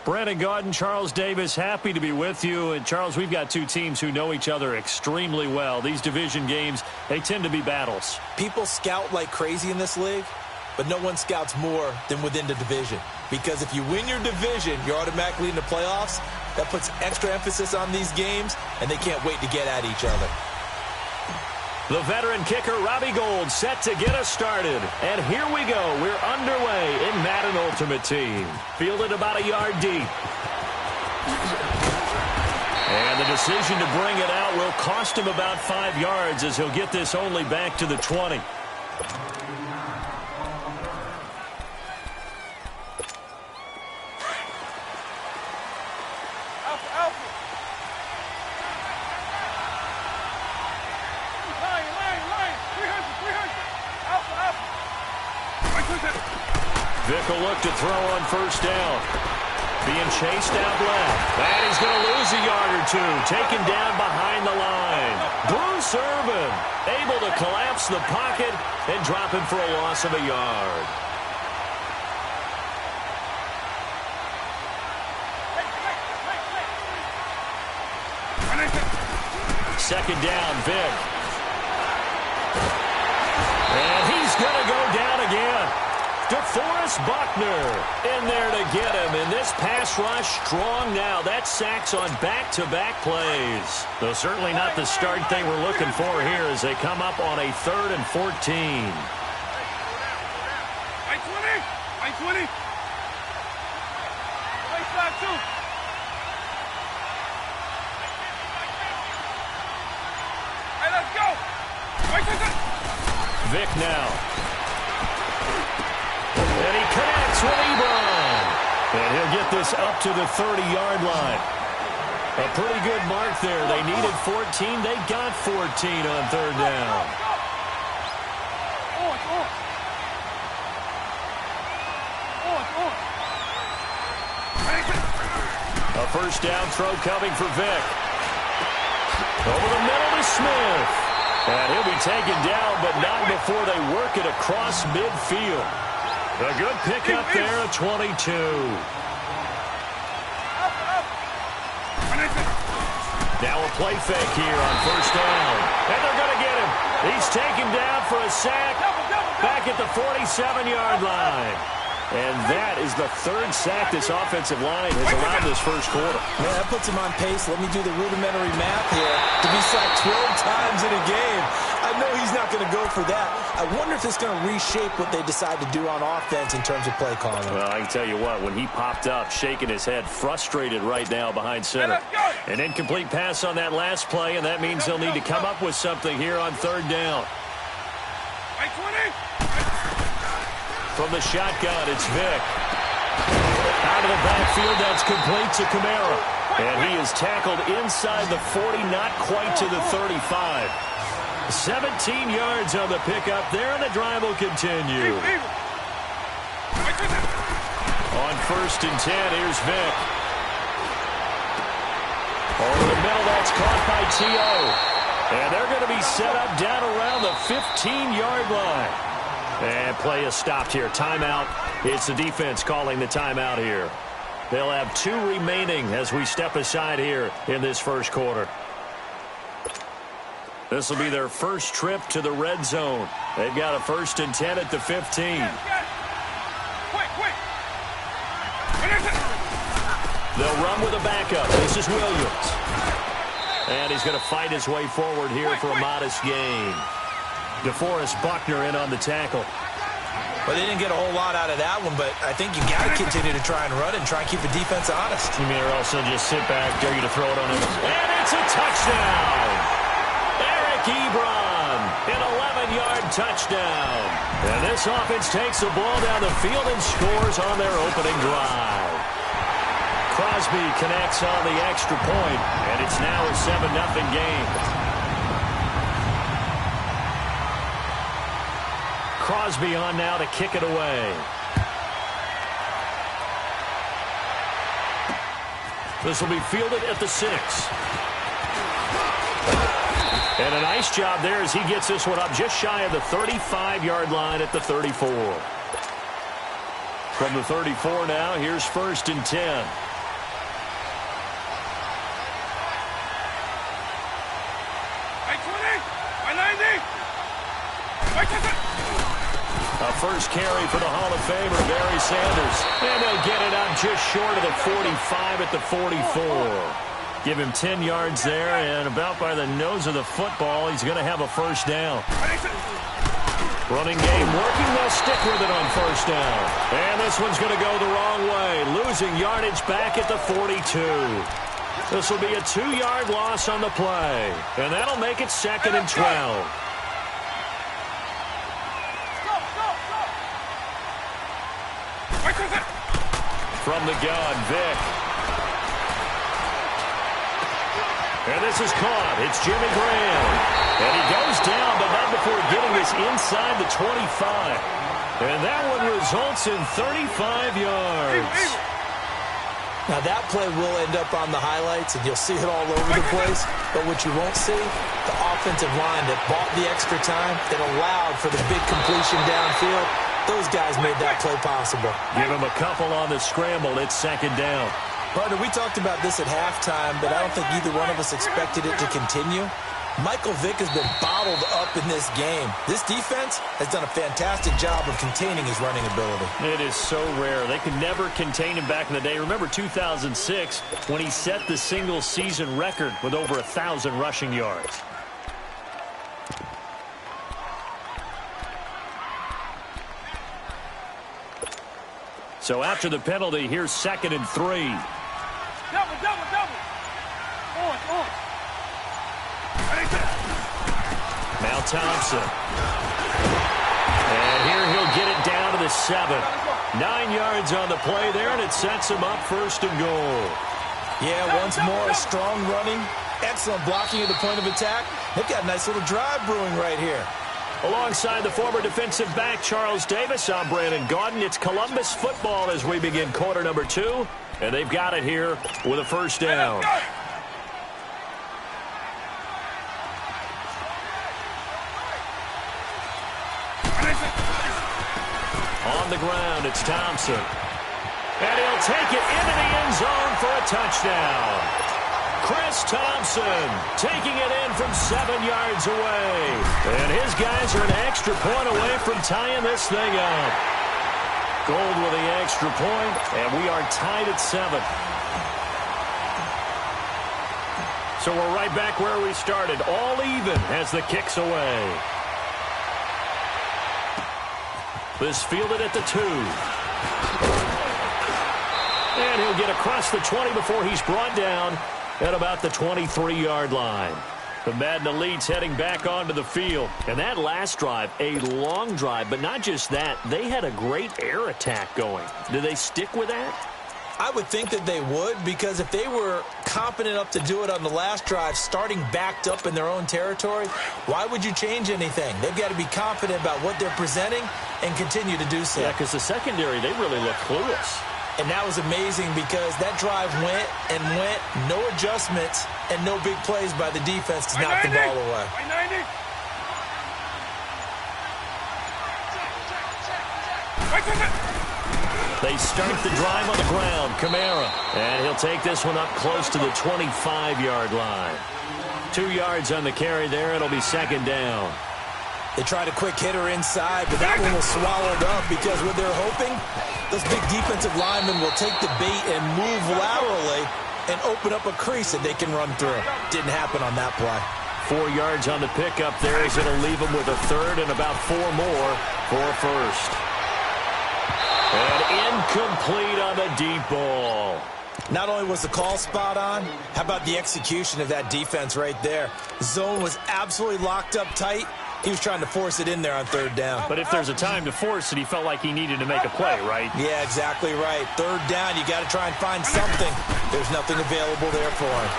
Brandon Gaudin, Charles Davis, happy to be with you. And, Charles, we've got two teams who know each other extremely well. These division games, they tend to be battles. People scout like crazy in this league, but no one scouts more than within the division. Because if you win your division, you're automatically in the playoffs. That puts extra emphasis on these games, and they can't wait to get at each other. The veteran kicker, Robbie Gould, set to get us started. And here we go. We're underway in Madden Ultimate Team. Fielded about a yard deep. And the decision to bring it out will cost him about 5 yards as he'll get this only back to the 20. Vick will look to throw on first down. Being chased out left. And he's going to lose a yard or two. Taken down behind the line. Bruce Irvin able to collapse the pocket and drop him for a loss of a yard. Second down, Vick. And he's going to go down again. DeForest Buckner in there to get him. And this pass rush strong now. That's sacks on back-to-back plays. Though certainly not the start they were looking for here as they come up on a 3rd and 14. Line 20. Play flat two. All right, let's go. Vick now. And he connects with Ebron. And he'll get this up to the 30-yard line. A pretty good mark there. They needed 14. They got 14 on 3rd down. A first down throw coming for Vick. Over the middle to Smith. And he'll be taken down, but not before they work it across midfield. A good pickup there at 22. Now a play fake here on first down. And they're going to get him. He's taken down for a sack back at the 47-yard line. And that is the 3rd sack this offensive line has allowed this first quarter. Man, that puts him on pace. Let me do the rudimentary math here. To be sacked 12 times in a game. I know he's not going to go for that. I wonder if it's going to reshape what they decide to do on offense in terms of play calling. Well, I can tell you what, when he popped up, shaking his head, frustrated right now behind center. An incomplete pass on that last play, and that means they'll need to come up with something here on 3rd down. From the shotgun, it's Vick. Out of the backfield, that's complete to Kamara. And he is tackled inside the 40, not quite to the 35. 17 yards on the pickup there, and the drive will continue. On 1st and 10, here's Vick. Over the middle, that's caught by T.O. And they're going to be set up down around the 15-yard line. And play is stopped here. Timeout. It's the defense calling the timeout here. They'll have 2 remaining as we step aside here in this first quarter. This will be their first trip to the red zone. They've got a 1st and 10 at the 15. They'll run with a backup. This is Williams. And he's going to fight his way forward here for a modest gain. DeForest Buckner in on the tackle. Well, they didn't get a whole lot out of that one, but I think you got to continue to try and run and try and keep the defense honest. You mean or else they'll just sit back, dare you to throw it on him. And it's a touchdown! Eric Ebron, an 11-yard touchdown. And this offense takes the ball down the field and scores on their opening drive. Crosby connects on the extra point, and it's now a 7-0 game. Crosby on now to kick it away. This will be fielded at the 6. And a nice job there as he gets this one up just shy of the 35-yard line at the 34. From the 34 now, here's 1st and 10. first carry for the Hall of Famer, Barry Sanders. And they'll get it up just short of the 45 at the 44. Give him 10 yards there, and about by the nose of the football, he's going to have a first down. Running game working. They'll stick with it on first down. And this one's going to go the wrong way, losing yardage back at the 42. This will be a 2-yard loss on the play, and that'll make it 2nd and 12. From the gun, Vic. And this is caught. It's Jimmy Graham. And he goes down, but not before getting this inside the 25. And that one results in 35 yards. Now, that play will end up on the highlights, and you'll see it all over the place. But what you won't see, the offensive line that bought the extra time, that allowed for the big completion downfield, those guys made that play possible. Give him a couple on the scramble. It's 2nd down. Partner, we talked about this at halftime, but I don't think either one of us expected it to continue. Michael Vick has been bottled up in this game. This defense has done a fantastic job of containing his running ability. It is so rare. They could never contain him back in the day. Remember 2006 when he set the single-season record with over 1,000 rushing yards. So after the penalty, here's 2nd and 3. Double. On. Now Thompson. And here he'll get it down to the 7. 9 yards on the play there, and it sets him up 1st and goal. Yeah, once more, strong running, excellent blocking at the point of attack. They've got a nice little drive brewing right here. Alongside the former defensive back, Charles Davis, I'm Brandon Gaudin. It's Columbus football as we begin quarter number 2. And they've got it here with a first down. On the ground, it's Thompson. And he'll take it into the end zone for a touchdown. Chris Thompson taking it in from 7 yards away. And his guys are an extra point away from tying this thing up. Gold with the extra point, and we are tied at 7. So we're right back where we started, all even as the kick's away. This fielded at the 2. And he'll get across the 20 before he's brought down at about the 23-yard line. The Madden Elites heading back onto the field. And that last drive, a long drive, but not just that, they had a great air attack going. Do they stick with that? I would think that they would, because if they were competent enough to do it on the last drive, starting backed up in their own territory, why would you change anything? They've got to be confident about what they're presenting and continue to do so. Yeah, because the secondary, they really look clueless. And that was amazing because that drive went and went, no adjustments, and no big plays by the defense to knock the ball away. They start the drive on the ground. Kamara. And he'll take this one up close to the 25-yard line. 2 yards on the carry there. It'll be 2nd down. They tried a quick hitter inside, but that one was swallowed up because what they're hoping, those big defensive linemen will take the bait and move laterally and open up a crease that they can run through. Didn't happen on that play. 4 yards on the pickup there is going to leave them with a 3rd and about 4 more for a first. And incomplete on the deep ball. Not only was the call spot on, how about the execution of that defense right there? Zone was absolutely locked up tight. He was trying to force it in there on 3rd down. But if there's a time to force it, he felt like he needed to make a play, right? Yeah, exactly right. 3rd down, you got to try and find something. There's nothing available there for him.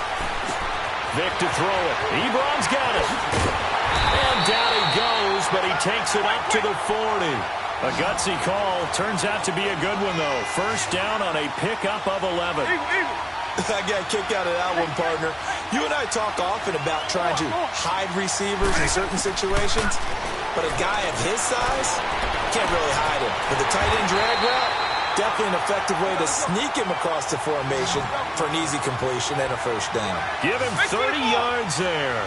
Vic to throw it. Ebron's got it. And down he goes, but he takes it up to the 40. A gutsy call. Turns out to be a good one, though. First down on a pickup of 11. I got a kick out of that one, partner. You and I talk often about trying to hide receivers in certain situations, but a guy of his size can't really hide him. With a tight end drag route, definitely an effective way to sneak him across the formation for an easy completion and a first down. Give him 30 yards there.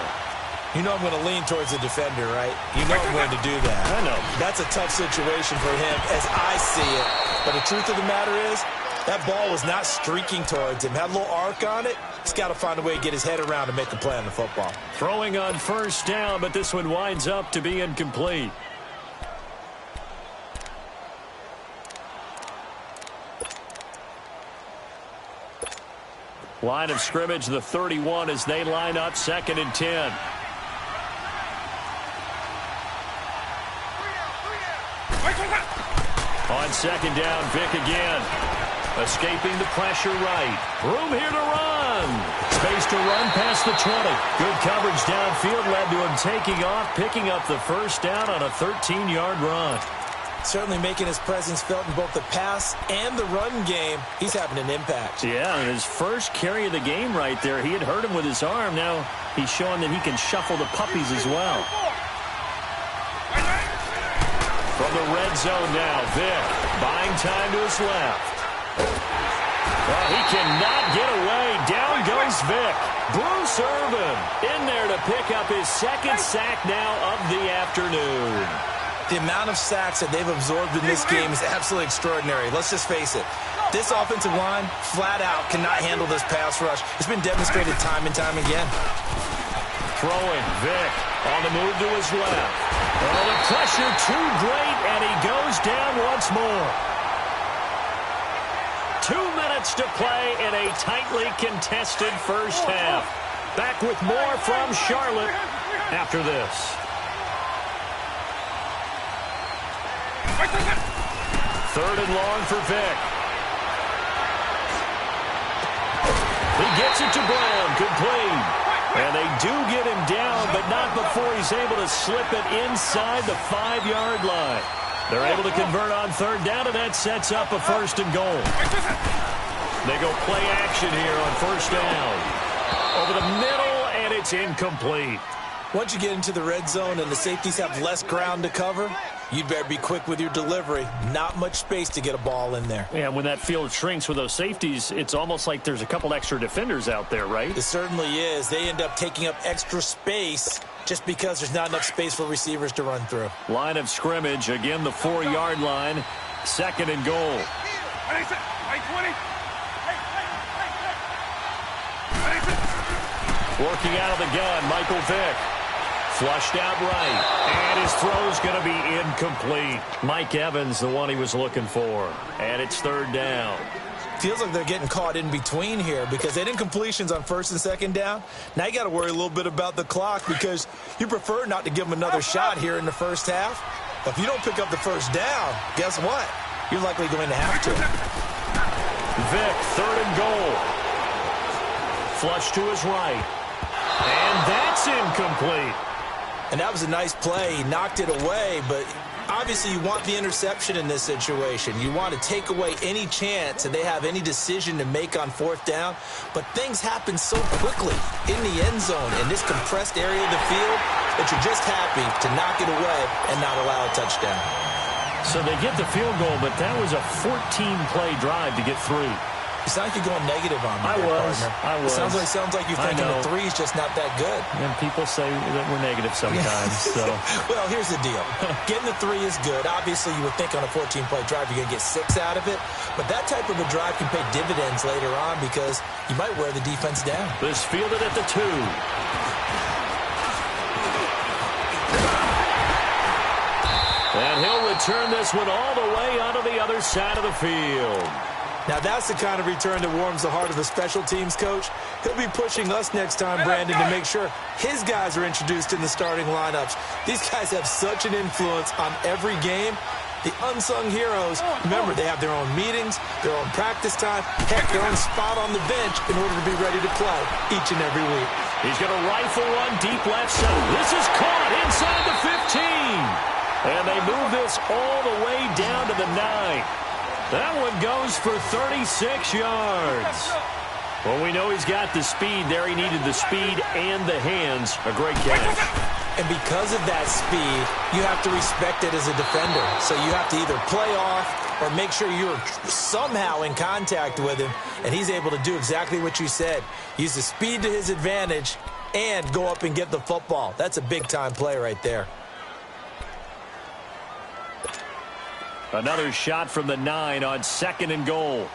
You know I'm going to lean towards the defender, right? You know I'm going to do that. I know. That's a tough situation for him as I see it. But the truth of the matter is, that ball was not streaking towards him. Had a little arc on it. He's got to find a way to get his head around and make a play on the football. Throwing on first down, but this one winds up to be incomplete. Line of scrimmage, the 31, as they line up 2nd and 10. On 2nd down, Vick again. Escaping the pressure right. Room here to run. Space to run past the 20. Good coverage downfield led to him taking off, picking up the first down on a 13-yard run. Certainly making his presence felt in both the pass and the run game. He's having an impact. Yeah, and his first carry of the game right there, he had hurt him with his arm. Now he's showing that he can shuffle the puppies as well. From the red zone now, Vick buying time to his left. Well, he cannot get away. Down goes Vick. Bruce Irvin in there to pick up his 2nd sack now of the afternoon. The amount of sacks that they've absorbed in this game is absolutely extraordinary. Let's just face it. This offensive line, flat out, cannot handle this pass rush. It's been demonstrated time and time again. Throwing, Vick on the move to his left. Oh, the pressure too great, and he goes down once more. 2 minutes to play in a tightly contested first half. Back with more from Charlotte after this. 3rd and long for Vick. He gets it to Brown, complete. And they do get him down, but not before he's able to slip it inside the 5-yard line. They're able to convert on 3rd down, and that sets up a 1st and goal. They go play action here on 1st down. Over the middle, and it's incomplete. Once you get into the red zone and the safeties have less ground to cover, you'd better be quick with your delivery. Not much space to get a ball in there. Yeah, when that field shrinks with those safeties, it's almost like there's a couple extra defenders out there, right? It certainly is. They end up taking up extra space just because there's not enough space for receivers to run through. Line of scrimmage, again the 4-yard line. 2nd and goal. Working out of the gun, Michael Vick. Flushed out right, and his throw's going to be incomplete. Mike Evans, the one he was looking for, and it's 3rd down. Feels like they're getting caught in between here because they did incompletions on 1st and 2nd down. Now you got to worry a little bit about the clock because you prefer not to give them another shot here in the first half. But if you don't pick up the 1st down, guess what? You're likely going to have to. Vick, 3rd and goal. Flush to his right, and that's incomplete. And that was a nice play. He knocked it away, but obviously you want the interception in this situation. You want to take away any chance and they have any decision to make on 4th down. But things happen so quickly in the end zone in this compressed area of the field that you're just happy to knock it away and not allow a touchdown. So they get the field goal, but that was a 14-play drive to get 3. You sound like you're going negative on me. I was. It sounds like you're thinking the 3 is just not that good. And people say that we're negative sometimes. So. Well, here's the deal. Getting the 3 is good. Obviously, you would think on a 14-play drive you're going to get 6 out of it. But that type of a drive can pay dividends later on because you might wear the defense down. This fielded at the 2. And he'll return this one all the way onto the other side of the field. Now, that's the kind of return that warms the heart of a special teams coach. He'll be pushing us next time, Brandon, to make sure his guys are introduced in the starting lineups. These guys have such an influence on every game. The unsung heroes, remember, they have their own meetings, their own practice time, heck, their own spot on the bench in order to be ready to play each and every week. He's going to rifle one deep left side. This is caught inside the 15. And they move this all the way down to the 9. That one goes for 36 yards. Well, we know he's got the speed there. He needed the speed and the hands. A great catch. And because of that speed, you have to respect it as a defender. So you have to either play off or make sure you're somehow in contact with him. And he's able to do exactly what you said. Use the speed to his advantage and go up and get the football. That's a big-time play right there. Another shot from the 9 on 2nd and goal.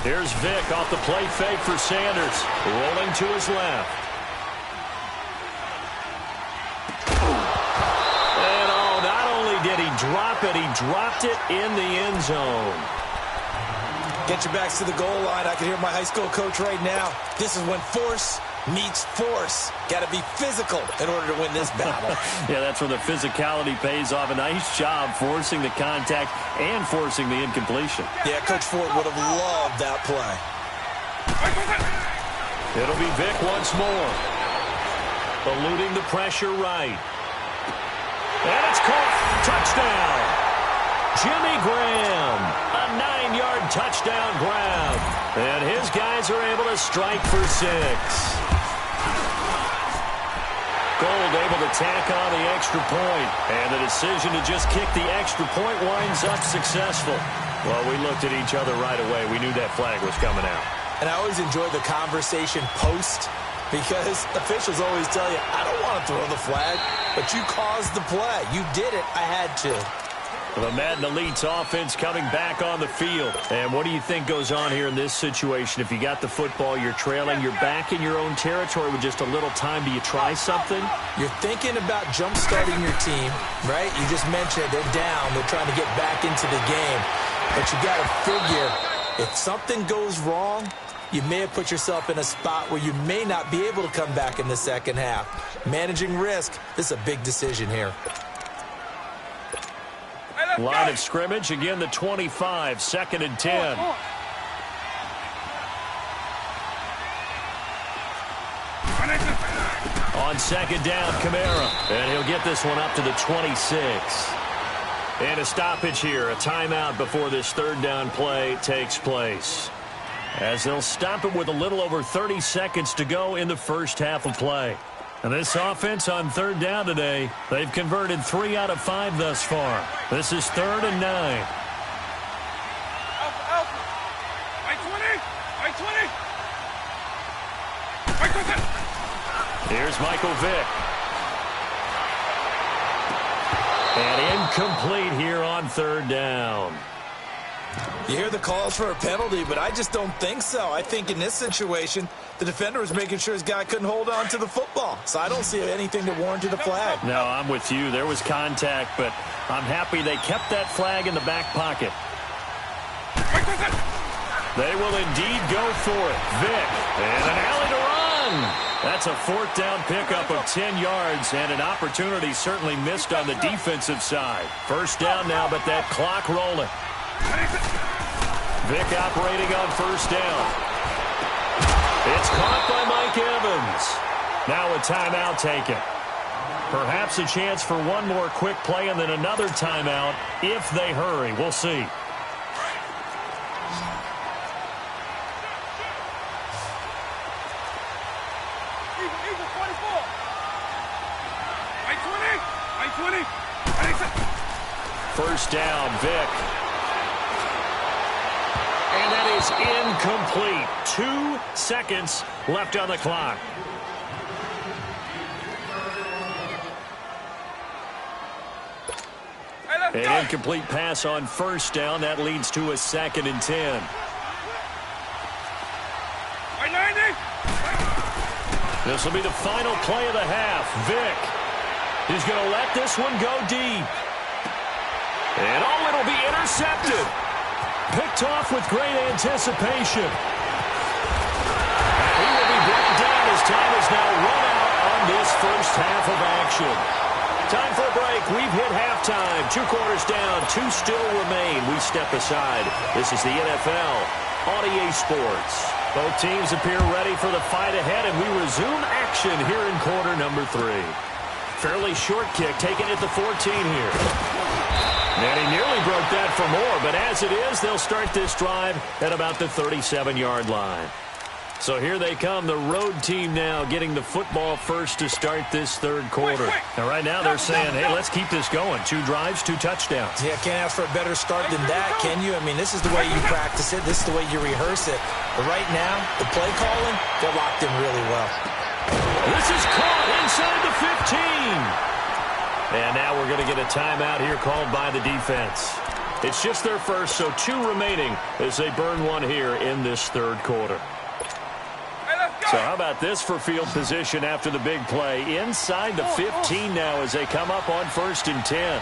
Here's Vick off the play fake for Sanders. Rolling to his left. And not only did he drop it, he dropped it in the end zone. Get your backs to the goal line. I can hear my high school coach right now. This is when force meets force. Got to be physical in order to win this battle. Yeah, that's where the physicality pays off. A nice job forcing the contact and forcing the incompletion. Yeah, Coach Ford would have loved that play. It'll be Vick once more. Eluding the pressure right. And it's caught. Touchdown. Jimmy Graham. A 9-yard touchdown grab. And his guys are able to strike for 6. Gold able to tack on the extra point. And the decision to just kick the extra point winds up successful. Well, we looked at each other right away. We knew that flag was coming out. And I always enjoy the conversation post, because officials always tell you, I don't want to throw the flag, but you caused the play. You did it. I had to. The Madden Elite's offense coming back on the field. And what do you think goes on here in this situation? If you got the football, you're trailing, you're back in your own territory with just a little time. Do you try something? You're thinking about jump-starting your team, right? You just mentioned they're down. They're trying to get back into the game. But you got to figure, if something goes wrong, you may have put yourself in a spot where you may not be able to come back in the second half. Managing risk, this is a big decision here. Line of scrimmage, again the 25, 2nd and 10. On 2nd down, Kamara. And he'll get this one up to the 26. And a stoppage here, a timeout before this 3rd down play takes place. As they'll stop it with a little over 30 seconds to go in the first half of play. And this offense on 3rd down today, they've converted 3 out of 5 thus far. This is 3rd and 9. Alpha. Right 20. Here's Michael Vick. And incomplete here on 3rd down. You hear the calls for a penalty, but I just don't think so. I think in this situation, the defender was making sure his guy couldn't hold on to the football. So I don't see anything that warranted a flag. No, I'm with you. There was contact, but I'm happy they kept that flag in the back pocket. They will indeed go for it. Vick, and an alley to run. That's a 4th down pickup of 10 yards, and an opportunity certainly missed on the defensive side. 1st down now, but that clock rolling. Vick operating on 1st down. It's caught by Mike Evans. Now a timeout taken. Perhaps a chance for one more quick play and then another timeout if they hurry. We'll see. Eagle 44. Right 20. 1st down, Vick. And that is incomplete. 2 seconds left on the clock. An incomplete pass on 1st down. That leads to a 2nd and 10. Right 90. This will be the final play of the half. Vick is going to let this one go deep. And it'll be intercepted. Picked off with great anticipation. He will be brought down as time is now run out on this first half of action. Time for a break. We've hit halftime. 2 quarters down. 2 still remain. We step aside. This is the NFL on EA Sports. Both teams appear ready for the fight ahead, and we resume action here in quarter number 3. Fairly short kick taken at the 14 here. And he nearly broke that for more, but as it is, they'll start this drive at about the 37-yard line. So here they come, the road team now getting the football first to start this third quarter. And right now they're saying, hey, let's keep this going. 2 drives, 2 touchdowns. Yeah, can't ask for a better start than that, can you? I mean, this is the way you practice it. This is the way you rehearse it. But right now, the play calling, they're locked in really well. This is caught inside the 15. And now we're going to get a timeout here called by the defense. It's just their first, so 2 remaining as they burn one here in this third quarter. So how about this for field position after the big play? Inside the 15 now as they come up on 1st and 10.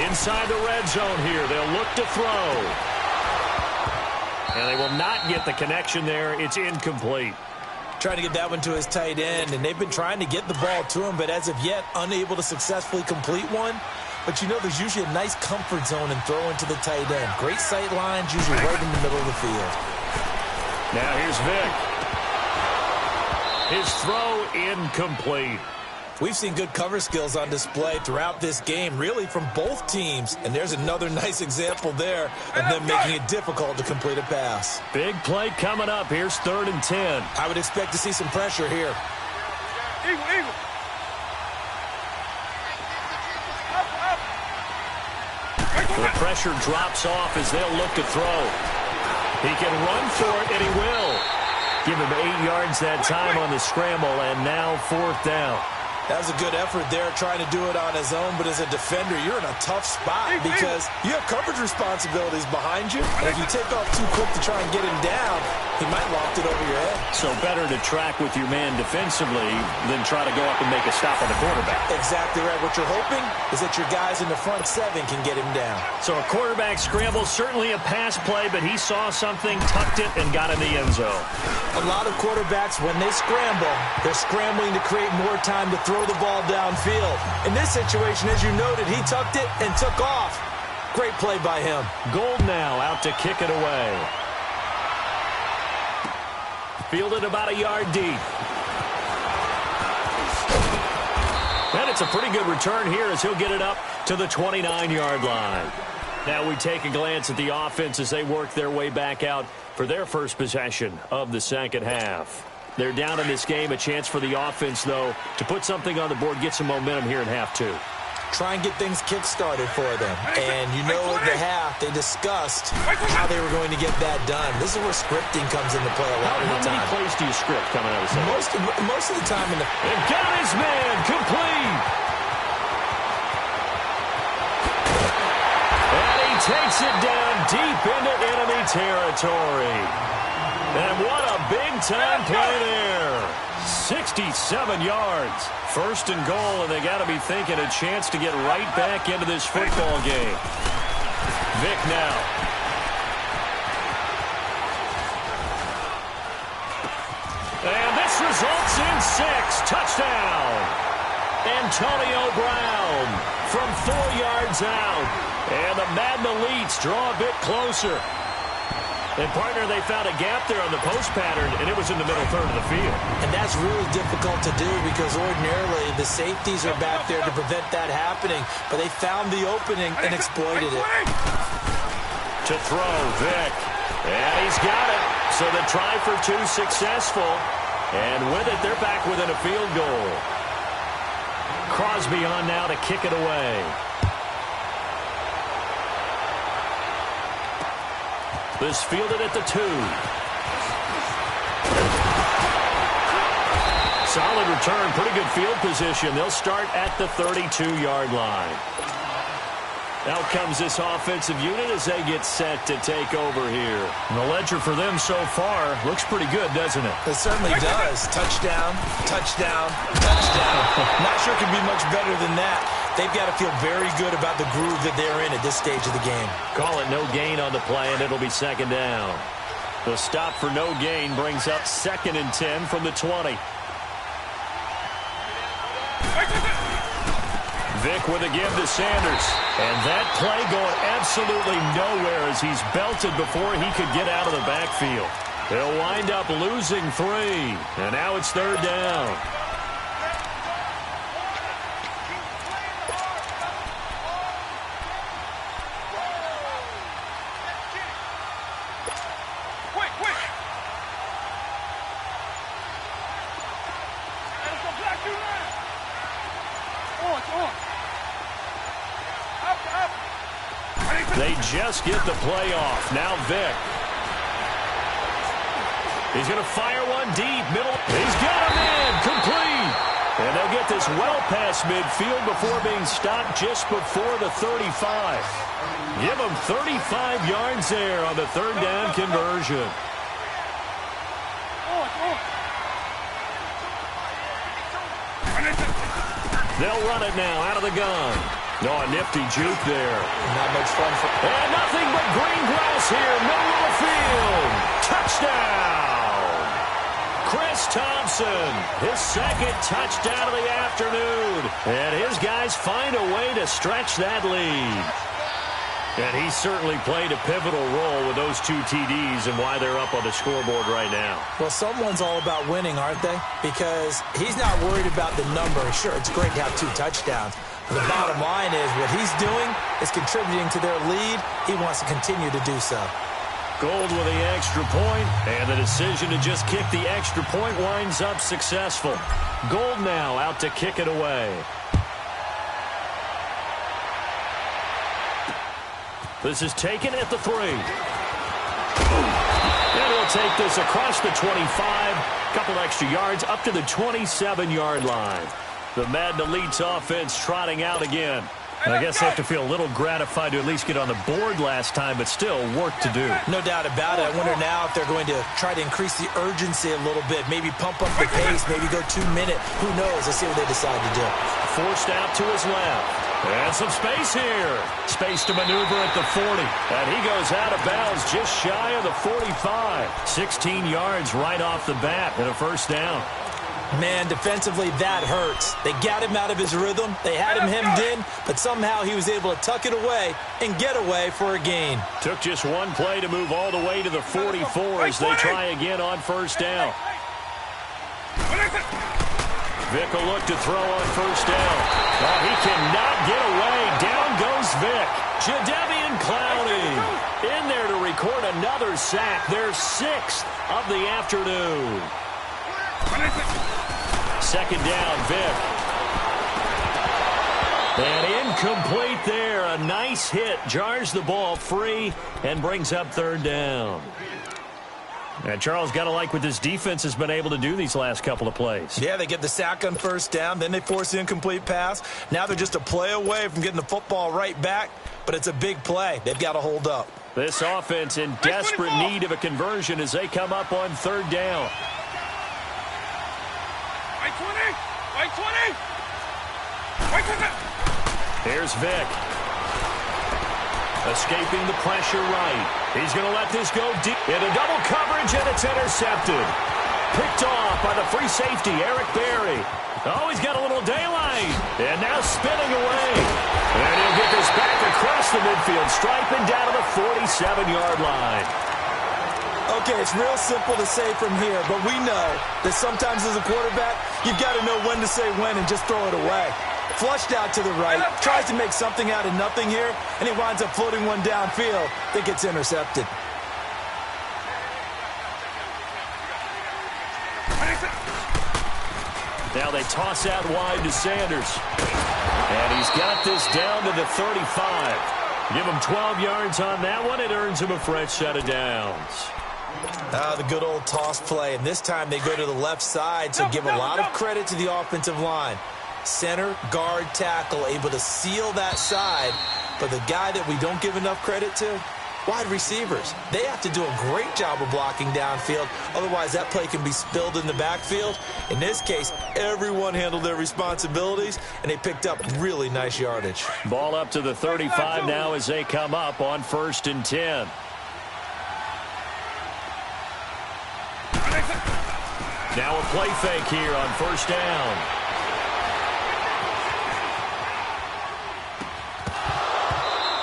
Inside the red zone here. They'll look to throw. And they will not get the connection there. It's incomplete. Trying to get that one to his tight end, and they've been trying to get the ball to him, but as of yet, unable to successfully complete one. But you know, there's usually a nice comfort zone in throwing to the tight end. Great sight lines, usually right in the middle of the field. Now here's Vic. His throw incomplete. We've seen good cover skills on display throughout this game, really from both teams. And there's another nice example there of them making it difficult to complete a pass. Big play coming up. Here's 3rd and 10. I would expect to see some pressure here. Eagle. The pressure drops off as they'll look to throw. He can run for it, and he will. Give him 8 yards that time on the scramble, and now 4th down. That was a good effort there, trying to do it on his own. But as a defender, you're in a tough spot because you have coverage responsibilities behind you. And if you take off too quick to try and get him down, he might loft it over your head. So better to track with your man defensively than try to go up and make a stop on the quarterback. Exactly right. What you're hoping is that your guys in the front 7 can get him down. So a quarterback scramble, certainly a pass play, but he saw something, tucked it, and got in the end zone. A lot of quarterbacks, when they scramble, they're scrambling to create more time to throw the ball downfield. In this situation, as you noted, he tucked it and took off. Great play by him. Gold now out to kick it away. Fielded about a yard deep. And it's a pretty good return here as he'll get it up to the 29-yard line. Now we take a glance at the offense as they work their way back out for their first possession of the second half. They're down in this game. A chance for the offense, though, to put something on the board, get some momentum here in half 2. Try and get things kick-started for them. And you know at the half, they discussed how they were going to get that done. This is where scripting comes into play a lot of the time. How many plays do you script coming out of the second? Most of the time in the... And got his man complete. And he takes it down deep into enemy territory. And what a big-time play there. 67 yards. 1st and goal, and they got to be thinking a chance to get right back into this football game. Vic now. And this results in 6. Touchdown. Antonio Brown from 4 yards out. And the Madden Elites draw a bit closer. And, partner, they found a gap there on the post pattern, and it was in the middle third of the field. And that's really difficult to do because ordinarily the safeties are back there to prevent that happening. But they found the opening and exploited it. To throw, Vic. And he's got it. So the try for 2 successful. And with it, they're back within a field goal. Crosby on now to kick it away. This fielded at the 2. Solid return, pretty good field position. They'll start at the 32-yard line. Out comes this offensive unit as they get set to take over here. And the ledger for them so far looks pretty good, doesn't it? It certainly does. Touchdown, touchdown, touchdown. Not sure it can be much better than that. They've got to feel very good about the groove that they're in at this stage of the game. Call it no gain on the play, and it'll be 2nd down. The stop for no gain brings up 2nd and 10 from the 20. Vic with a give to Sanders. And that play going absolutely nowhere as he's belted before he could get out of the backfield. They'll wind up losing 3. And now it's 3rd down. just get the play off. Now Vic. He's going to fire one deep. Middle. He's got him in. Complete. And they'll get this well past midfield before being stopped just before the 35. Give them 35 yards there on the third down conversion. They'll run it now out of the gun. Oh, a nifty juke there. Not much fun for... And nothing but green grass here. Middle of the field. Touchdown. Chris Thompson, his second touchdown of the afternoon. And his guys find a way to stretch that lead. And he certainly played a pivotal role with those 2 TDs and why they're up on the scoreboard right now. Well, someone's all about winning, aren't they? Because he's not worried about the number. Sure, it's great to have 2 touchdowns. But the bottom line is what he's doing is contributing to their lead. He wants to continue to do so. Gold with the extra point, and the decision to just kick the extra point winds up successful. Gold now out to kick it away. This is taken at the 3. And he'll take this across the 25. Couple extra yards up to the 27-yard line. The Madden Elite's offense trotting out again. I guess they have to feel a little gratified to at least get on the board last time, but still work to do. No doubt about it. I wonder now if they're going to try to increase the urgency a little bit, maybe pump up the pace, maybe go 2-minute. Who knows? Let's see what they decide to do. Forced out to his left. And some space here. Space to maneuver at the 40. And he goes out of bounds just shy of the 45. 16 yards right off the bat and a first down. Man, defensively, that hurts. They got him out of his rhythm. They had him hemmed in, but somehow he was able to tuck it away and get away for a gain. Took just one play to move all the way to the 44 as they try again on first down. Vic will look to throw on first down. Oh, he cannot get away. Down goes Vic. Jadeveon Clowney in there to record another sack. Their 6th of the afternoon. Second down, Vic. And incomplete there. A nice hit. Jars the ball free and brings up third down. And Charles, got to like what this defense has been able to do these last couple of plays. Yeah, they get the sack on first down, then they force the incomplete pass. Now they're just a play away from getting the football right back, but it's a big play. They've got to hold up. This offense in desperate need of a conversion as they come up on third down. Here's Vic. Escaping the pressure right. He's going to let this go deep into double coverage, and it's intercepted. Picked off by the free safety, Eric Berry. Oh, he's got a little daylight. And now spinning away. And he'll get this back across the midfield stripe and down to the 47-yard line. Okay, it's real simple to say from here, but we know that sometimes as a quarterback, you've got to know when to say when and just throw it away. Flushed out to the right, tries to make something out of nothing here, and he winds up floating one downfield that gets intercepted. Now they toss out wide to Sanders. And he's got this down to the 35. Give him 12 yards on that one. It earns him a fresh set of downs. The good old toss play, and this time they go to the left side, so give a lot of credit to the offensive line. Center, guard, tackle, able to seal that side. But the guy that we don't give enough credit to, wide receivers. They have to do a great job of blocking downfield. Otherwise, that play can be spilled in the backfield. In this case, everyone handled their responsibilities, and they picked up really nice yardage. Ball up to the 35 now as they come up on 1st and 10. Now a play fake here on first down.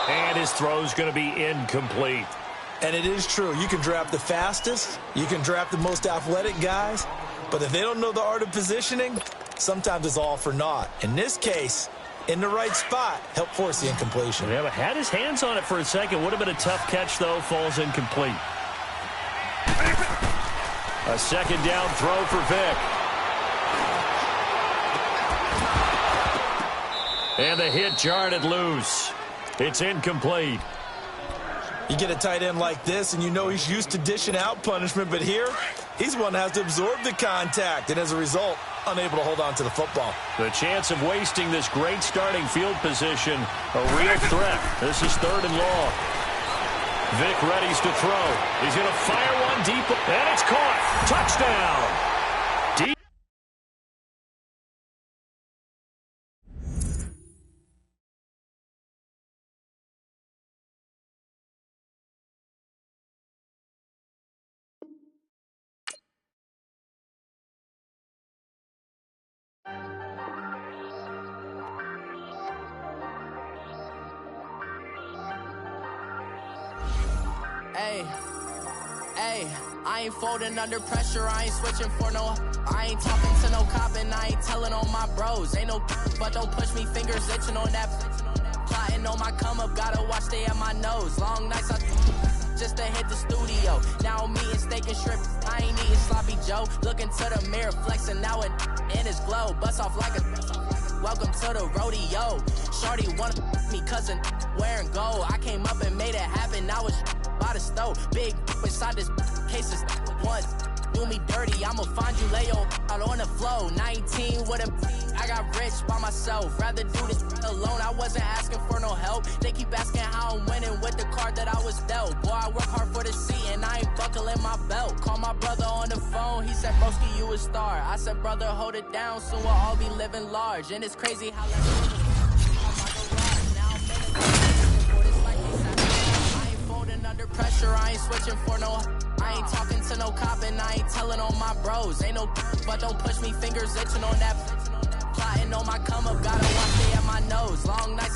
And his throw's going to be incomplete. And it is true. You can draft the fastest. You can draft the most athletic guys. But if they don't know the art of positioning, sometimes it's all for naught. In this case, in the right spot, help force the incompletion. Yeah, but had his hands on it for a second. Would have been a tough catch, though. Falls incomplete. A second down throw for Vic. And the hit jarred it loose. It's incomplete. You get a tight end like this, and you know he's used to dishing out punishment, but here, he's one that has to absorb the contact, and as a result, unable to hold on to the football. The chance of wasting this great starting field position, a real threat. This is 3rd and long. Vic readies to throw. He's going to fire one deep, and it's caught. Touchdown. Deep. Hey, I ain't folding under pressure, I ain't switching for no. I ain't talking to no cop and I ain't telling on my bros. Ain't no but don't push me, fingers itching on that. Plotting on my come up, gotta watch stay at my nose. Long nights just to hit the studio. Now I'm eating steak and shrimp, I ain't eating sloppy Joe. Looking to the mirror, flexing now and in his glow. Bust off like a welcome to the rodeo. Shorty wanna me cousin wearing gold. I came up and made it happen, I was by the stove. Big inside this case is once do me dirty, I'ma find you lay out on the floor. 19 with a I got rich by myself. Rather do this alone, I wasn't asking for no help. They keep asking how I'm winning with the card that I was dealt. Boy, I work hard for the seat and I ain't buckling my belt. Call my brother on the phone, he said, broski, you a star. I said, brother, hold it down, soon we'll all be living large. And it's crazy how under pressure, I ain't switching for no. I ain't talking to no cop and I ain't telling on my bros. Ain't no but don't push me, fingers itching on that. Plotting on my come up, gotta watch stay at my nose. Long nights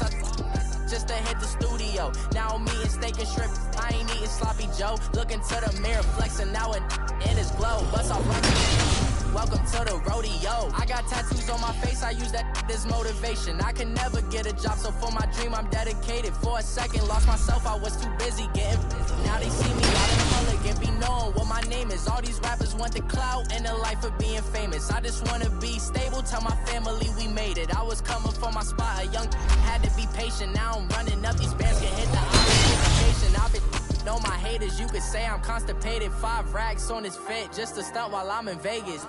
just to hit the studio. Now I'm eating steak and shrimp, I ain't eating sloppy Joe. Looking to the mirror, flexing now and in his glow. Bust off like welcome to the rodeo. I got tattoos on my face, I use that as motivation. I can never get a job, so for my dream I'm dedicated. For a second, lost myself, I was too busy getting busy. Now they see me out in public and be knowing what my name is. All these rappers want the clout and the life of being famous. I just wanna be stable, tell my family we made it. I was coming for my spot, a young had to be patient. Now I'm running up, these bands can hit the obligation. I've been know my haters, you could say I'm constipated. 5 racks on his fit, just to stunt while I'm in Vegas.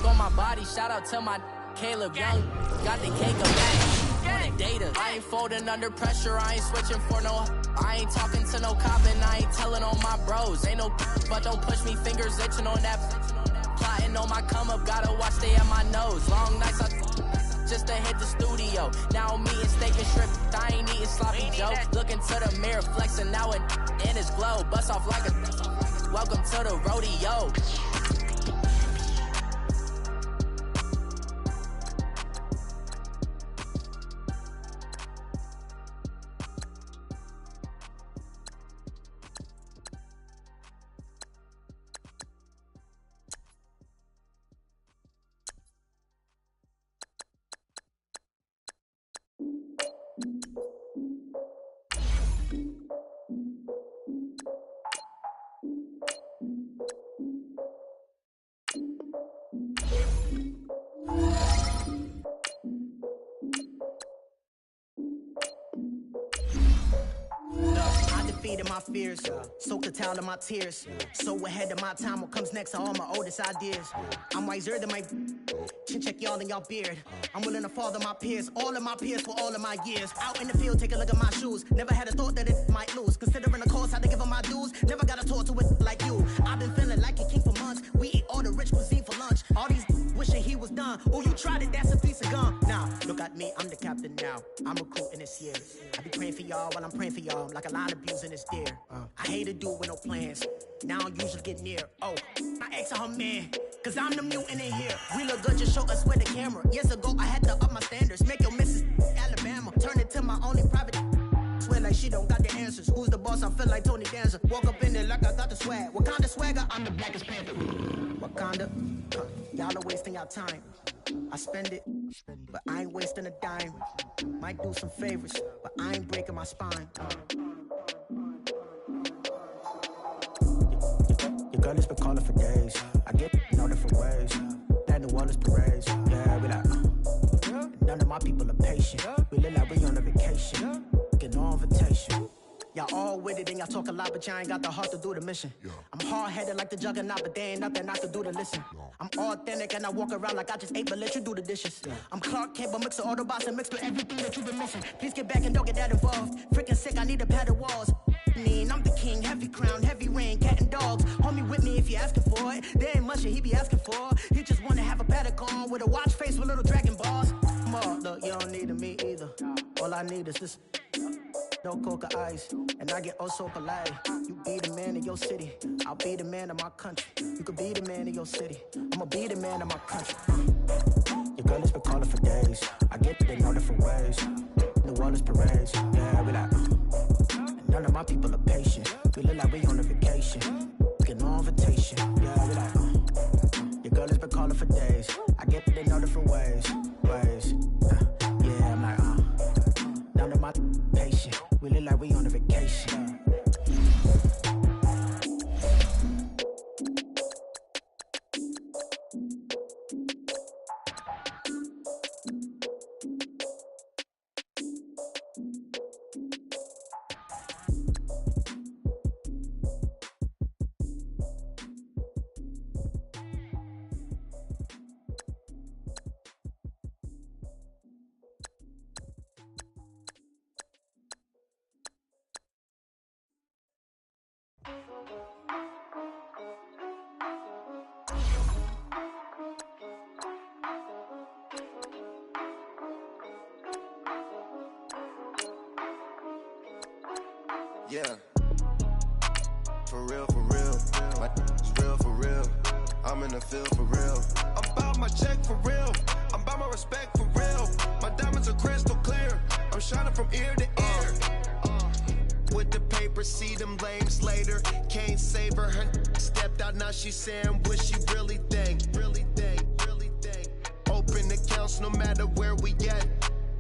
On my body, shout out to my Caleb Young. Got the cake of back on the data. I ain't folding under pressure, I ain't switching for no. I ain't talking to no cop and I ain't telling on my bros. Ain't no but don't push me, fingers itching on that. Plotting on my come up, gotta watch stay at my nose. Long nights just to hit the studio. Now I'm eating steak and shrimp, I ain't eating sloppy Joe. Looking to the mirror, flexing now and in his glow. Bust off like a welcome to the rodeo. My fears, soak the towel of my tears. So ahead of my time, what comes next are all my oldest ideas. I'm wiser than my chin check y'all in y'all beard. I'm willing to father my peers, all of my peers for all of my years. Out in the field, take a look at my shoes. Never had a thought that it might lose. Considering the cost, I had to give them my dues. Never got a talk to it like you. I've been feeling like a king for months. We eat all the rich cuisine for lunch. All these wishing he was done. Oh, you tried it, that's a piece of gum. Now, look at me, I'm the captain now. I'm recruiting this year. I be praying for y'all while I'm praying for y'all. Like a line abusing this deer. I hate to do it with no plans. Now I usually get near. Oh, I ex her man. Cause I'm the mutant in here. We look good, just show us where the camera. Years ago, I had to up my standards. Make your missus Alabama. Turn it to my only private. Swear like she don't got the answers. Who's the boss? I feel like Tony Danza. Walk up in there like I got the swag. What kind of swagger? I'm the blackest panther. Wakanda. Y'all are wasting your time. I spend it, but I ain't wasting a dime. Might do some favors, but I ain't breaking my spine. Your girl has been calling for days. I get in all different ways. That New Orleans parades. Yeah, we like. None of my people are patient. We live like we on a vacation. Get no invitation. Y'all all with it and Y'all talk a lot, but y'all ain't got the heart to do the mission. I'm hard-headed like the juggernaut, but there ain't nothing I can do to listen. I'm authentic and I walk around like I just ate, but let you do the dishes. I'm Clark Kent, but mix the Autobots and mix with everything that you've been missing. Please get back and don't get that involved. Freaking sick, I need a pad of walls. I'm the king, heavy crown, heavy rain, cat and dogs. Homie with me if you're asking for it. There ain't much that he be asking for. He just wanna have a paddock on with a watch face with little dragon balls. Look, you don't need me either. All I need is this. No coca ice, and I get oh so polite. You be the man of your city, I'll be the man of my country. You could be the man of your city, I'ma be the man of my country. Your girl has been calling for days. I get it in all different ways. New Orleans parades, yeah, we like. And none of my people are patient. We look like we on a vacation. Get no invitation, yeah, we like. Your girl has been calling for days. I get it in all different ways. Yeah, I'm like, none of my patient. We look like we on a vacation. Yeah, for real, like, it's real for real. I'm in the field for real. I'm about my check for real. I'm about my respect for real. My diamonds are crystal clear. I'm shining from ear to ear. With the paper, see them lames later. Can't save her. Her stepped out, now she's saying what she really think. Open accounts no matter where we at.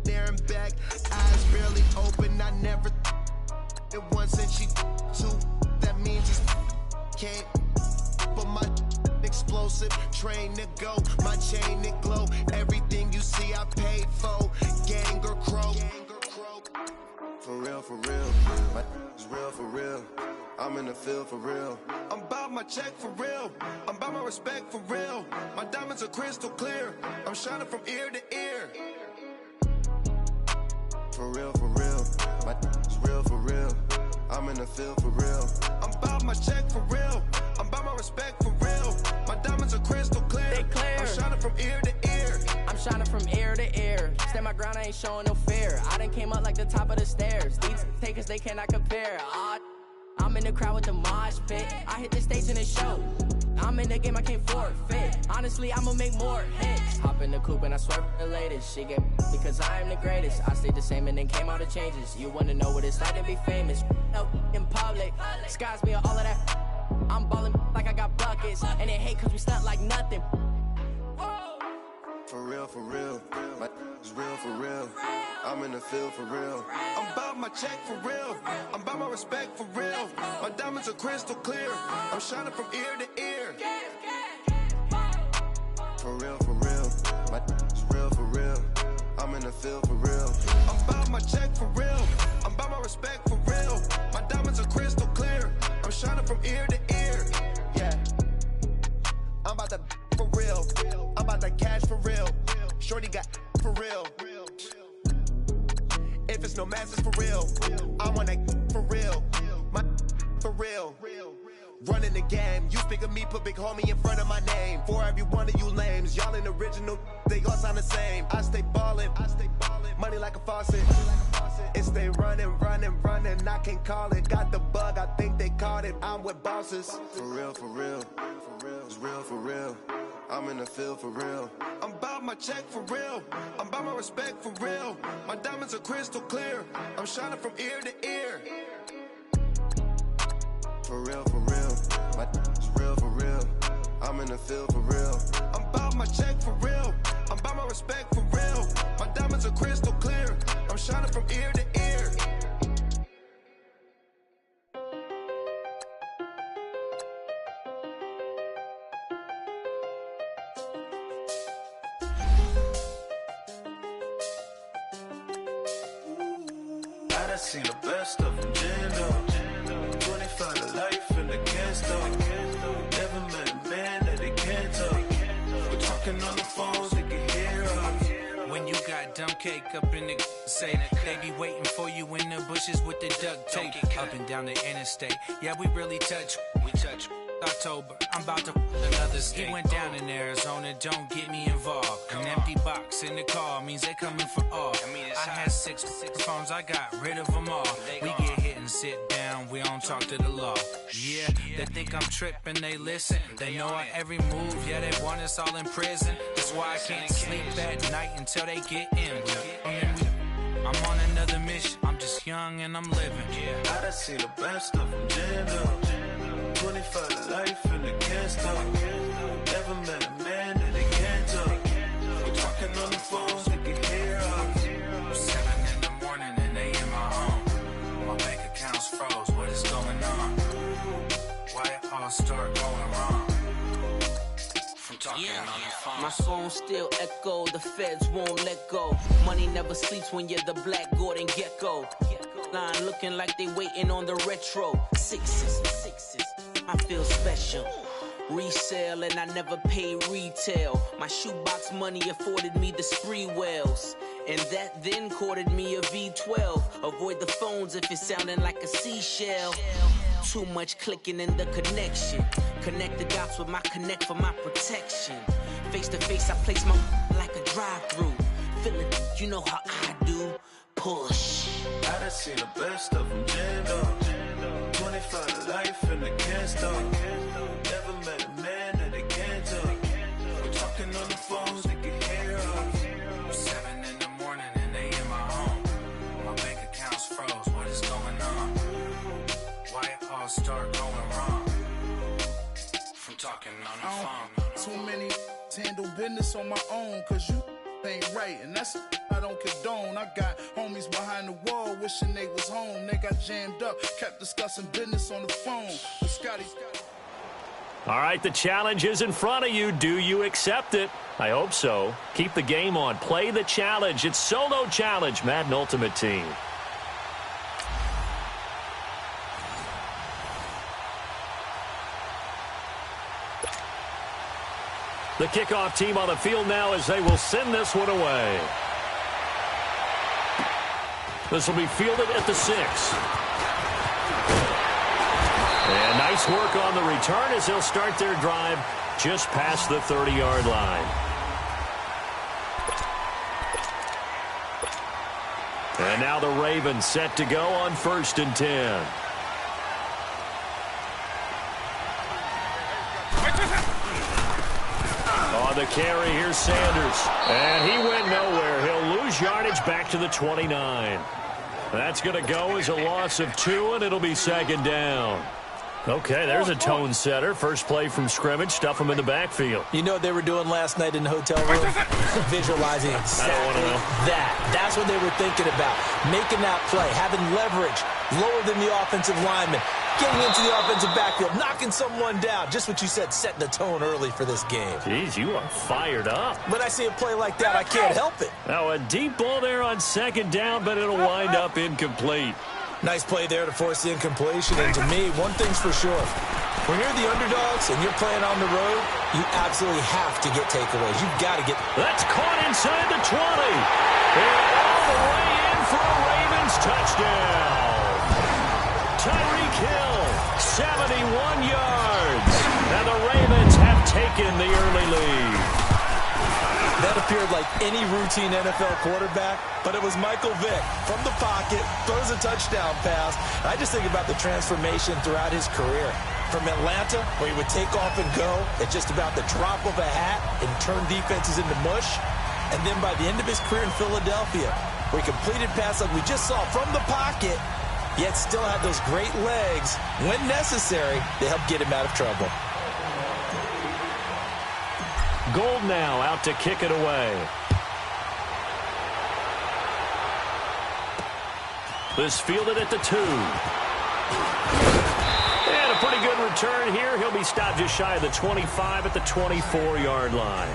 There and back, eyes barely open. I never it once and she two. That means it's can't. But my explosive train to go. My chain to glow. Everything you see I paid for. Gang or crow. For real, like, it's real for real. I'm in the field for real. I'm about my check for real. I'm about my respect for real. My diamonds are crystal clear. I'm shining from ear to ear. For real, like, it's real for real. I'm in the field for real. I'm about my check for real. I'm about my respect for real. My diamonds are crystal clear. They clear. I'm shining from ear to ear. I'm shining from ear to ear. Stand my ground, I ain't showing no fear. I done came up like the top of the stairs. These takers, they cannot compare. I'm in the crowd with the mosh pit. I hit the stage and it show. I'm in the game, I can't forfeit. Honestly, I'ma make more hits. Hop in the coupe and I swerve for the latest. She get because I am the greatest. I stayed the same and then came out of changes. You wanna know what it's like to be famous? No, in public, skies me all of that. I'm ballin' like I got buckets. And they hate cause we stunt like nothing. For real, like, it's real for real. I'm in the field for real. I'm about my check for real. I'm about my respect for real. My diamonds are crystal clear. I'm shining from ear to ear. For real, like, it's real for real. I'm in the field for real. I'm about my check for real. I'm about my respect for real. My diamonds are crystal clear. I'm shining from ear to ear. Yeah, I'm about to for real. I'm about to cash for real. Shorty got for real. If it's no masters for real, I want that for real. My for real. Running the game, you speak of me, put big homie in front of my name. For every one of you lames, y'all ain't original, they all sound the same. I stay ballin', money like a faucet. It stay running, I can't call it. Got the bug, I think they caught it. I'm with bosses. For real, it's real for real. I'm in the field for real. I'm about my check for real. I'm about my respect for real. My diamonds are crystal clear. I'm shining from ear to ear. For real, like, it's real for real. I'm in the field for real. I'm about my check for real. I'm about my respect for real. My diamonds are crystal clear. I'm shining from ear to ear. I done seen the best of them jammed up. talking on the phones, they can hear us. When you got dumb cake up in the say, they be waiting for you in the bushes with the duct tape. Up and down the interstate, yeah, we really touch. We touch. October, I'm about to another state. He went down in Arizona, don't get me involved. An empty box in the car means they coming for all. I had 6 phones, I got rid of them all. We get hit and sit down, we don't talk to the law. Yeah, they think I'm tripping, they listen. They know our every move, yeah, they want us all in prison. That's why I can't sleep at night until they get in. I'm on another mission, I'm just young and I'm living. I done seen the best of them jammed up. 25 to life and they can't stop. Never met a man that they can't talk. We're talking on the phones, they can hear us. 7 in the morning and they in my home. My bank account's froze, what is going on? Why it all start going wrong? From talking on the phone. My phone still echo, the feds won't let go. Money never sleeps when you're the Black Gordon Gecko. Line looking like they waiting on the retro. Sixes. I feel special. Resale and I never pay retail. My shoebox money afforded me the spree wells. And that then courted me a V12. Avoid the phones if it's sounding like a seashell. Too much clicking in the connection. Connect the dots with my connect for my protection. Face to face I place my like a drive-through. Feel it, you know how I do. Push. I done seen the best of them jammed up. 25 to life and they can't stop. Never met a man that they can't talk. We're talking on the phones, they can hear us. 7 in the morning and they in my home. My bank account's froze, what is going on? Why it all start going wrong? From talking on the phone. Too many handle business on my own, cause you ain't right, and that's I don't condone. I got homies behind the wall wishing they was home. They got jammed up, kept discussing business on the phone. But Scotty. All right, the challenge is in front of you. Do you accept it? I hope so. Keep the game on. Play the challenge. It's Solo Challenge, Madden Ultimate Team. The kickoff team on the field now as they will send this one away. This will be fielded at the 6. And nice work on the return as they'll start their drive just past the 30-yard line. And now the Ravens set to go on 1st and 10. On the carry, here's Sanders. And he went nowhere. He'll lose yardage back to the 29. That's going to go as a loss of 2, and it'll be 2nd down. Okay, there's a tone setter. First play from scrimmage. Stuff them in the backfield. You know what they were doing last night in the hotel room? Visualizing exactly that. That's what they were thinking about. Making that play, having leverage, lower than the offensive lineman, getting into the offensive backfield, knocking someone down. Just what you said, setting the tone early for this game. Jeez, you are fired up. When I see a play like that, I can't help it. Now, a deep ball there on 2nd down, but it'll wind up incomplete. Nice play there to force the incompletion. And to me, one thing's for sure. When you're the underdogs and you're playing on the road, you absolutely have to get takeaways. You've got to get... That's caught inside the 20. And all the way in for a Ravens touchdown. Tyreek Hill, 71 yards. And the Ravens have taken the early lead. That appeared like any routine NFL quarterback, but it was Michael Vick from the pocket, throws a touchdown pass. I just think about the transformation throughout his career. From Atlanta, where he would take off and go at just about the drop of a hat and turn defenses into mush. And then by the end of his career in Philadelphia, where he completed passes like we just saw from the pocket, yet still had those great legs, when necessary, to help get him out of trouble. Gold now out to kick it away. This fielded at the 2. And a pretty good return here. He'll be stopped just shy of the 25 at the 24-yard line.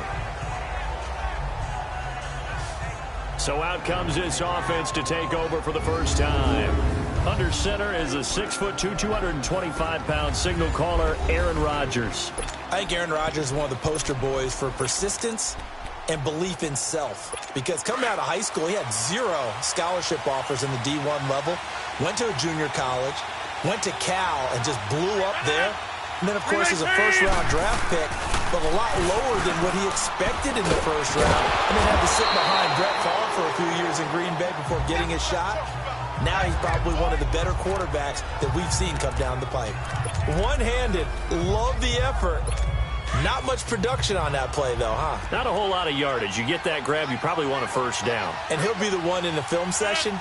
So out comes this offense to take over for the first time. Under center is a 6'2", 225-pound signal caller, Aaron Rodgers. I think Aaron Rodgers is one of the poster boys for persistence and belief in self. Because coming out of high school, he had 0 scholarship offers in the D1 level, went to a junior college, went to Cal, and just blew up there. And then, of course, is a first-round draft pick, but a lot lower than what he expected in the first round. And then had to sit behind Brett Favre for a few years in Green Bay before getting his shot. Now he's probably one of the better quarterbacks that we've seen come down the pipe. One-handed, love the effort. Not much production on that play, though, huh? Not a whole lot of yardage. You get that grab, you probably want a first down. And he'll be the one in the film session.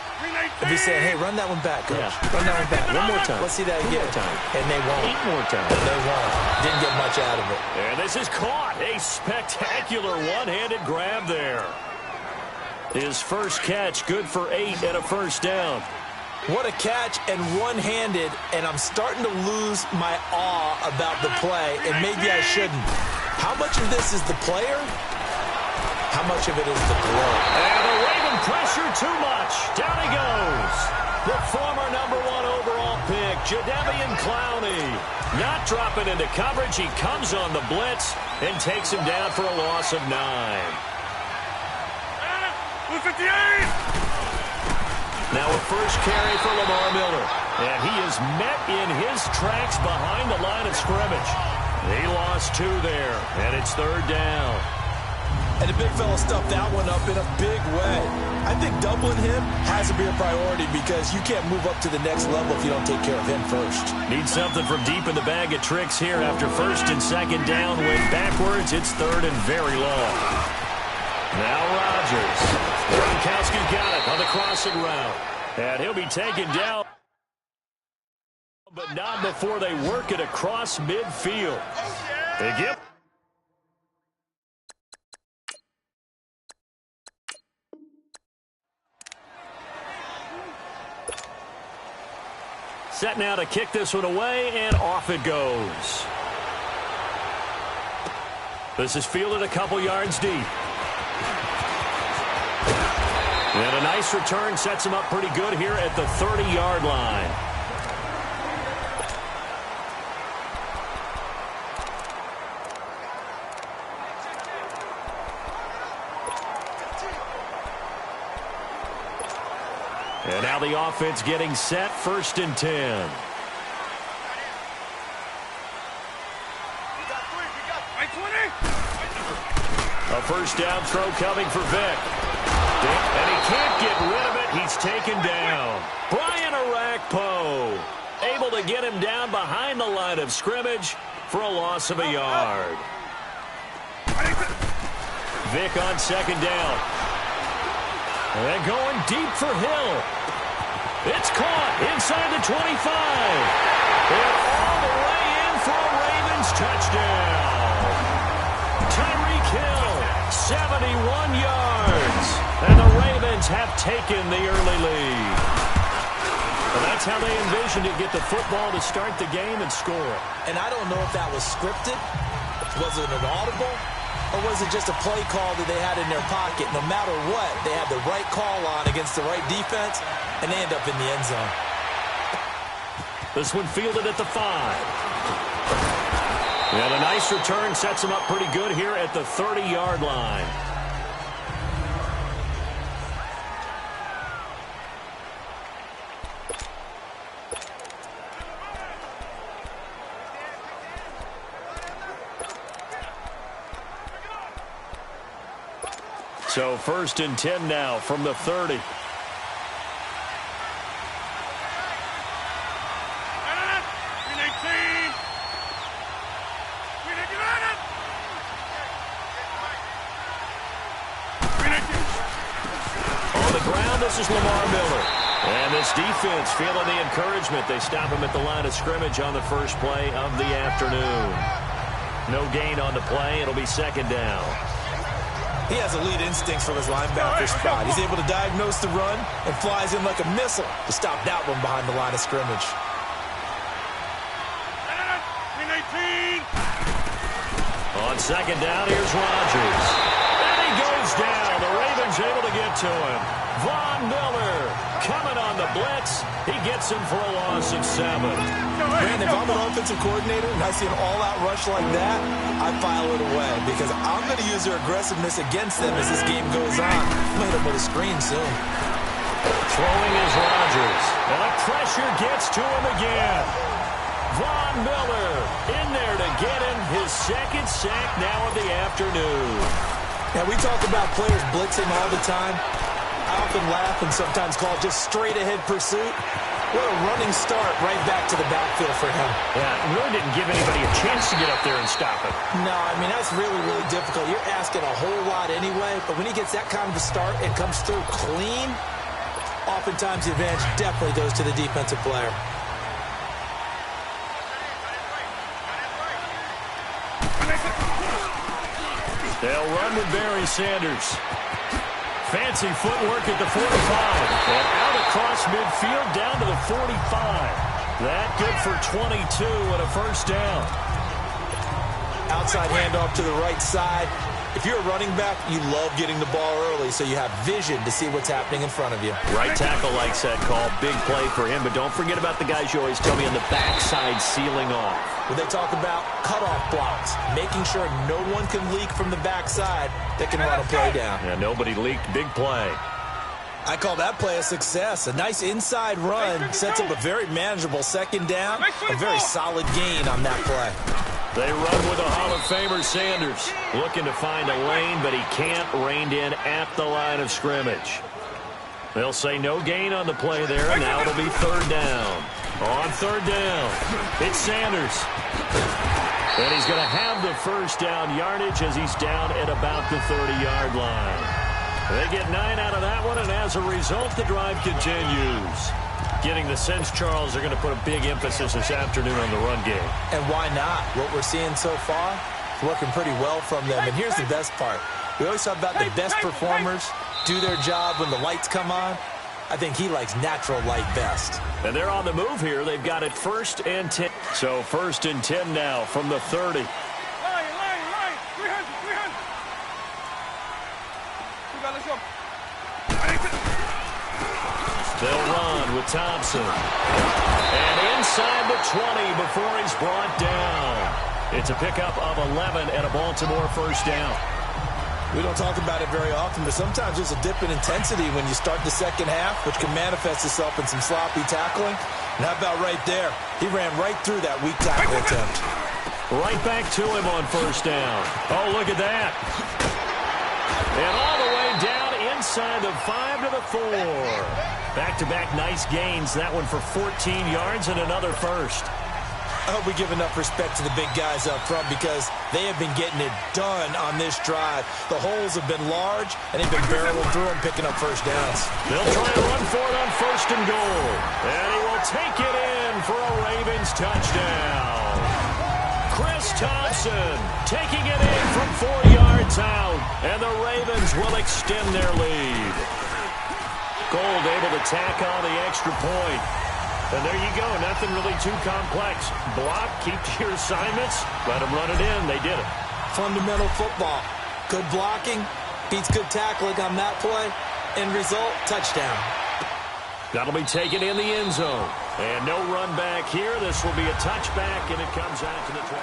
If he said, hey, run that one back, coach. Yeah. Run that one back. One more time. Let's see that again. 2 more time. And they won't. 8 more times. And they won't. Didn't get much out of it. And this is caught. A spectacular one-handed grab there. His first catch, good for 8 and a first down. What a catch and one-handed, and I'm starting to lose my awe about the play, and maybe I shouldn't. How much of this is the player? How much of it is the glow? And the Raven pressure too much. Down he goes. The former number 1 overall pick, Jadeveon Clowney. Not dropping into coverage. He comes on the blitz and takes him down for a loss of 9. 58! Now a first carry for Lamar Miller. And he is met in his tracks behind the line of scrimmage. He lost 2 there, and it's 3rd down. And the big fella stuffed that one up in a big way. I think doubling him has to be a priority because you can't move up to the next level if you don't take care of him first. Need something from deep in the bag of tricks here after 1st and 2nd down. Went backwards. It's 3rd and very long. Now Rodgers. Gronkowski's got it on the crossing route. And he'll be taken down. But not before they work it across midfield. They get. Set now to kick this one away, and off it goes. This is fielded a couple yards deep. And a nice return sets him up pretty good here at the 30-yard line. And now the offense getting set, 1st and 10. A first down throw coming for Vic. And he can't get rid of it. He's taken down. Brian Orakpo able to get him down behind the line of scrimmage for a loss of a yard. Vic on 2nd down. And going deep for Hill. It's caught inside the 25. And all the way in for a Ravens touchdown. Tyreek Hill, 71 yards. And the Ravens have taken the early lead. And that's how they envisioned it, get the football to start the game and score. And I don't know if that was scripted. Was it an audible? Or was it just a play call that they had in their pocket? No matter what, they had the right call on against the right defense, and they end up in the end zone. This one fielded at the 5. And a nice return sets him up pretty good here at the 30-yard line. So 1st and 10 now from the 30. On the ground, this is Lamar Miller. And this defense feeling the encouragement. They stop him at the line of scrimmage on the first play of the afternoon. No gain on the play. It'll be 2nd down. He has elite instincts from his linebacker spot. He's able to diagnose the run and flies in like a missile to stop that one behind the line of scrimmage. On 2nd down, here's Rodgers. And he goes down. The Ravens able to get to him. Von Miller coming on the blitz He gets him for a loss of 7. Man, if I'm an offensive coordinator and I see an all-out rush like that, I file it away because I'm going to use their aggressiveness against them as this game goes on. I'm going to hit them with a screen soon. Throwing is Rodgers. And the pressure gets to him again. Von Miller in there to get him his second sack now of the afternoon. Now, we talk about players blitzing all the time. I often laugh and sometimes call it just straight-ahead pursuit. What a running start right back to the backfield for him. Yeah, it really didn't give anybody a chance to get up there and stop it. No, I mean, that's really, really difficult. You're asking a whole lot anyway, but when he gets that kind of a start and comes through clean, oftentimes the advantage definitely goes to the defensive player. They'll run with Barry Sanders. Fancy footwork at the 45. And out across midfield down to the 45. That good for 22 and a first down. Outside handoff to the right side. If you're a running back, you love getting the ball early so you have vision to see what's happening in front of you. Right tackle likes that call. Big play for him, but don't forget about the guys you always tell me on the backside sealing off. When they talk about cutoff blocks, making sure no one can leak from the backside that can run a play down. Yeah, nobody leaked. Big play. I call that play a success. A nice inside run sets up a very manageable second down. A very solid gain on that play. They run with a Hall of Famer, Sanders. Looking to find a lane, but he can't rein in at the line of scrimmage. They'll say no gain on the play there, and now it'll be third down. On third down, it's Sanders. And he's going to have the first down yardage as he's down at about the 30-yard line. They get 9 out of that one, and as a result, the drive continues. Getting the sense, Charles, they're going to put a big emphasis this afternoon on the run game. And why not? What we're seeing so far is working pretty well from them. And here's the best part. We always talk about the best performers do their job when the lights come on. I think he likes natural light best. And they're on the move here. They've got it 1st and 10. So 1st and 10 now from the 30. Line. 300. Let's go. They'll run with Thompson. And inside the 20 before he's brought down. It's a pickup of 11 and a Baltimore first down. We don't talk about it very often, but sometimes there's a dip in intensity when you start the second half, which can manifest itself in some sloppy tackling. And how about right there? He ran right through that weak tackle attempt. Right back to him on first down. Oh, look at that. And all the way down inside the 5 to the 4. Back-to-back nice gains. That one for 14 yards and another first. I hope we give enough respect to the big guys up front because they have been getting it done on this drive. The holes have been large, and they've been barreling through them, picking up first downs. They'll try and run for it on 1st and goal. And he will take it in for a Ravens touchdown. Chris Thompson taking it in from 4 yards out. And the Ravens will extend their lead. Gold able to tack on the extra point. And there you go. Nothing really too complex. Block, keep to your assignments, let them run it in. They did it. Fundamental football. Good blocking, beats good tackling on that play. End result, touchdown. That'll be taken in the end zone. And no run back here. This will be a touchback, and it comes out to the 20.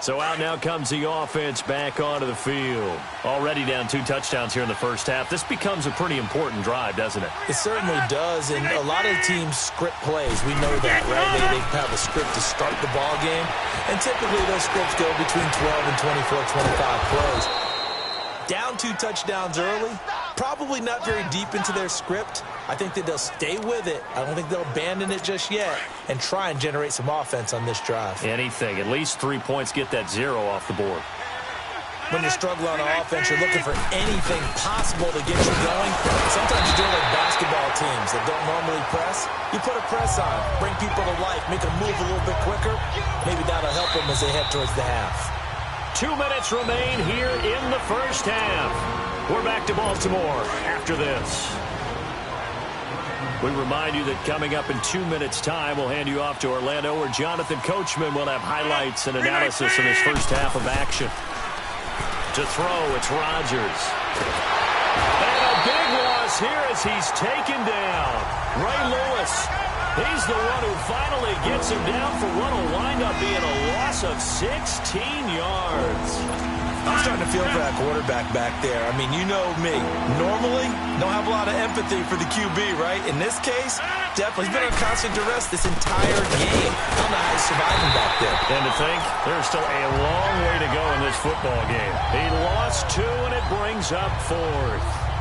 So out now comes the offense back onto the field. Already down 2 touchdowns here in the first half. This becomes a pretty important drive, doesn't it? It certainly does, and a lot of teams script plays. We know that, right? They have a script to start the ball game, and typically those scripts go between 12 and 24, 25 plays. Down 2 touchdowns early, probably not very deep into their script. I think that they'll stay with it. I don't think they'll abandon it just yet and try and generate some offense on this drive. Anything. At least 3 points, get that 0 off the board. When you're struggling on offense, you're looking for anything possible to get you going. Sometimes you're doing like basketball teams that don't normally press. You put a press on, bring people to life, make them move a little bit quicker. Maybe that'll help them as they head towards the half. 2 minutes remain here in the first half. We're back to Baltimore after this. We remind you that coming up in 2 minutes' time, we'll hand you off to Orlando, where Jonathan Coachman will have highlights and analysis in his first half of action. To throw, it's Rodgers. And a big loss here as he's taken down. Ray Lewis, he's the one who finally gets him down for what will wind up being a loss of 16 yards. I'm starting to feel for that quarterback back there. I mean, you know me. Normally, don't have a lot of empathy for the QB, right? In this case, definitely. He's been on constant duress this entire game. I don't know how he's surviving back there. And to think, there's still a long way to go in this football game. He lost 2, and it brings up 4th.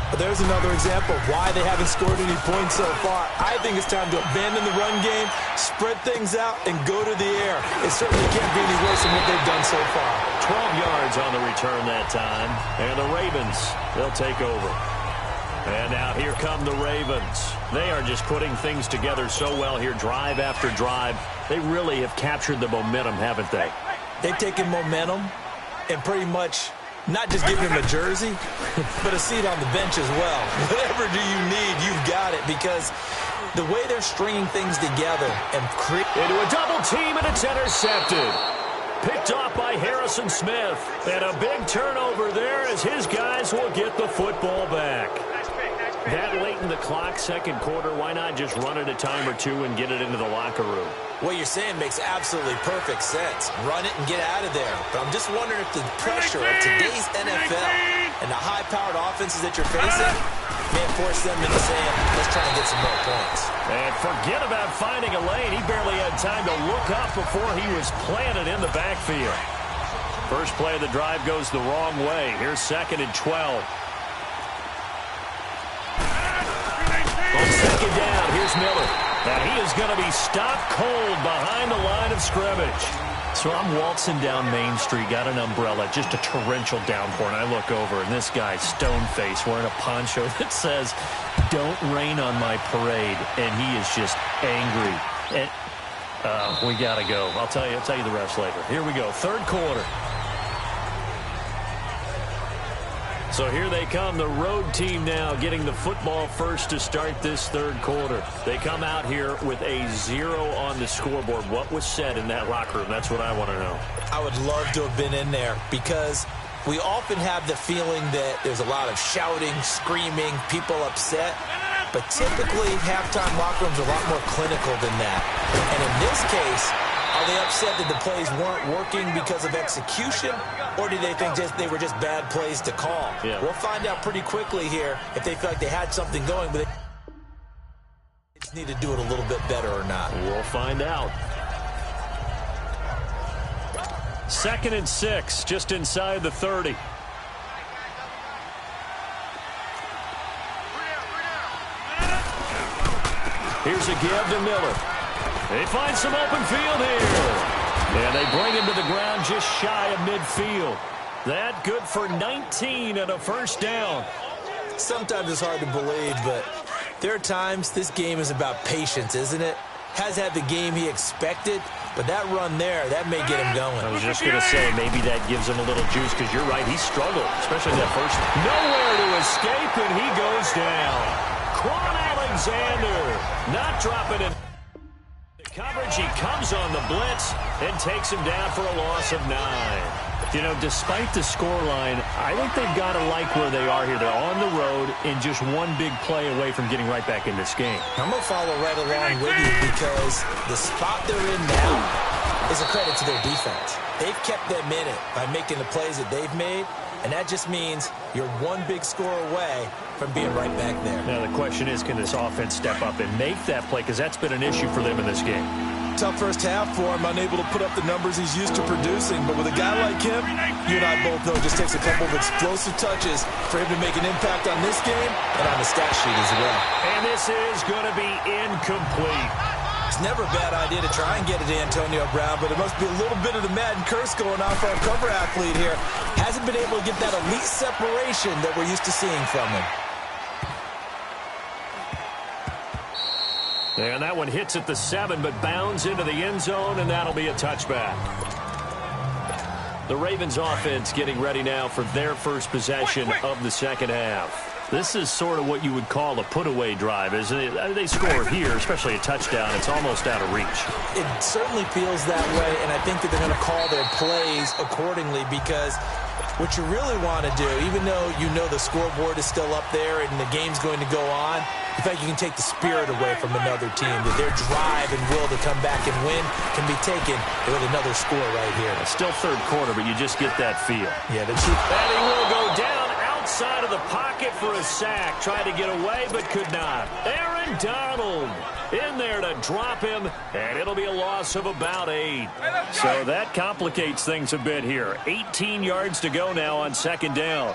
But there's another example of why they haven't scored any points so far. I think it's time to abandon the run game, spread things out, and go to the air. It certainly can't be any worse than what they've done so far. 12 yards on the return that time. And the Ravens, they'll take over. And now here come the Ravens. They are just putting things together so well here, drive after drive. They really have captured the momentum, haven't they? They've taken momentum and pretty much not just giving him a jersey, but a seat on the bench as well. Whatever do you need, you've got it, because the way they're stringing things together and into a double team, and it's intercepted. Picked off by Harrison Smith. And a big turnover there as his guys will get the football back. That late in the clock, second quarter, why not just run it a time or two and get it into the locker room? What you're saying makes absolutely perfect sense. Run it and get out of there. But I'm just wondering if the pressure of today's NFL and the high-powered offenses that you're facing may force them into saying, let's try and get some more points. And forget about finding a lane. He barely had time to look up before he was planted in the backfield. First play of the drive goes the wrong way. Here's 2nd and 12. On 2nd down, here's Miller. Now he is going to be stopped cold behind the line of scrimmage. So I'm waltzing down Main Street, got an umbrella, just a torrential downpour, and I look over, and this guy's stone-faced wearing a poncho that says, "Don't rain on my parade," and he is just angry. And we got to go. I'll tell you the rest later. Here we go, third quarter. So here they come, the road team now getting the football first to start this third quarter. They come out here with a 0 on the scoreboard. What was said in that locker room? That's what I want to know. I would love to have been in there, because we often have the feeling that there's a lot of shouting, screaming, people upset. But typically, halftime locker rooms are a lot more clinical than that. And in this case, are they upset that the plays weren't working because of execution, or do they think they were just bad plays to call? Yeah. We'll find out pretty quickly here if they feel like they had something going, but they just need to do it a little bit better or not. We'll find out. 2nd and 6, just inside the 30. Here's a give to Miller. They find some open field here. And they bring him to the ground just shy of midfield. That good for 19 and a first down. Sometimes it's hard to believe, but there are times this game is about patience, isn't it? Has had the game he expected, but that run there, that may get him going. I was just going to say, maybe that gives him a little juice, because you're right, he struggled, especially that first. Nowhere to escape, and he goes down. Quan Alexander not dropping it. Coverage, he comes on the blitz and takes him down for a loss of 9. You know, despite the scoreline, I think they've got to like where they are here. They're on the road and just one big play away from getting right back in this game. I'm going to follow right along with you, because the spot they're in now is a credit to their defense. They've kept them in it by making the plays that they've made, and that just means you're one big score away from being right back there. Now the question is, can this offense step up and make that play? Because that's been an issue for them in this game. Tough first half for him, unable to put up the numbers he's used to producing. But with a guy like him, you and I both know it just takes a couple of explosive touches for him to make an impact on this game and on the stat sheet as well. And this is going to be incomplete. It's never a bad idea to try and get it to Antonio Brown, but it must be a little bit of the Madden curse going on for our cover athlete here. Hasn't been able to get that elite separation that we're used to seeing from him. And that one hits at the 7, but bounds into the end zone, and that'll be a touchback. The Ravens offense getting ready now for their first possession of the second half. This is sort of what you would call a put-away drive, isn't it? They score here, especially a touchdown. It's almost out of reach. It certainly feels that way, and I think that they're going to call their plays accordingly because what you really want to do, even though you know the scoreboard is still up there and the game's going to go on, in fact, you can take the spirit away from another team. That their drive and will to come back and win can be taken with another score right here. It's still third quarter, but you just get that feel. Yeah, the truth. And he will go down outside of the pocket for a sack. Tried to get away, but could not. Aaron Donald in there to drop him, and it'll be a loss of about 8. So that complicates things a bit here. 18 yards to go now on second down.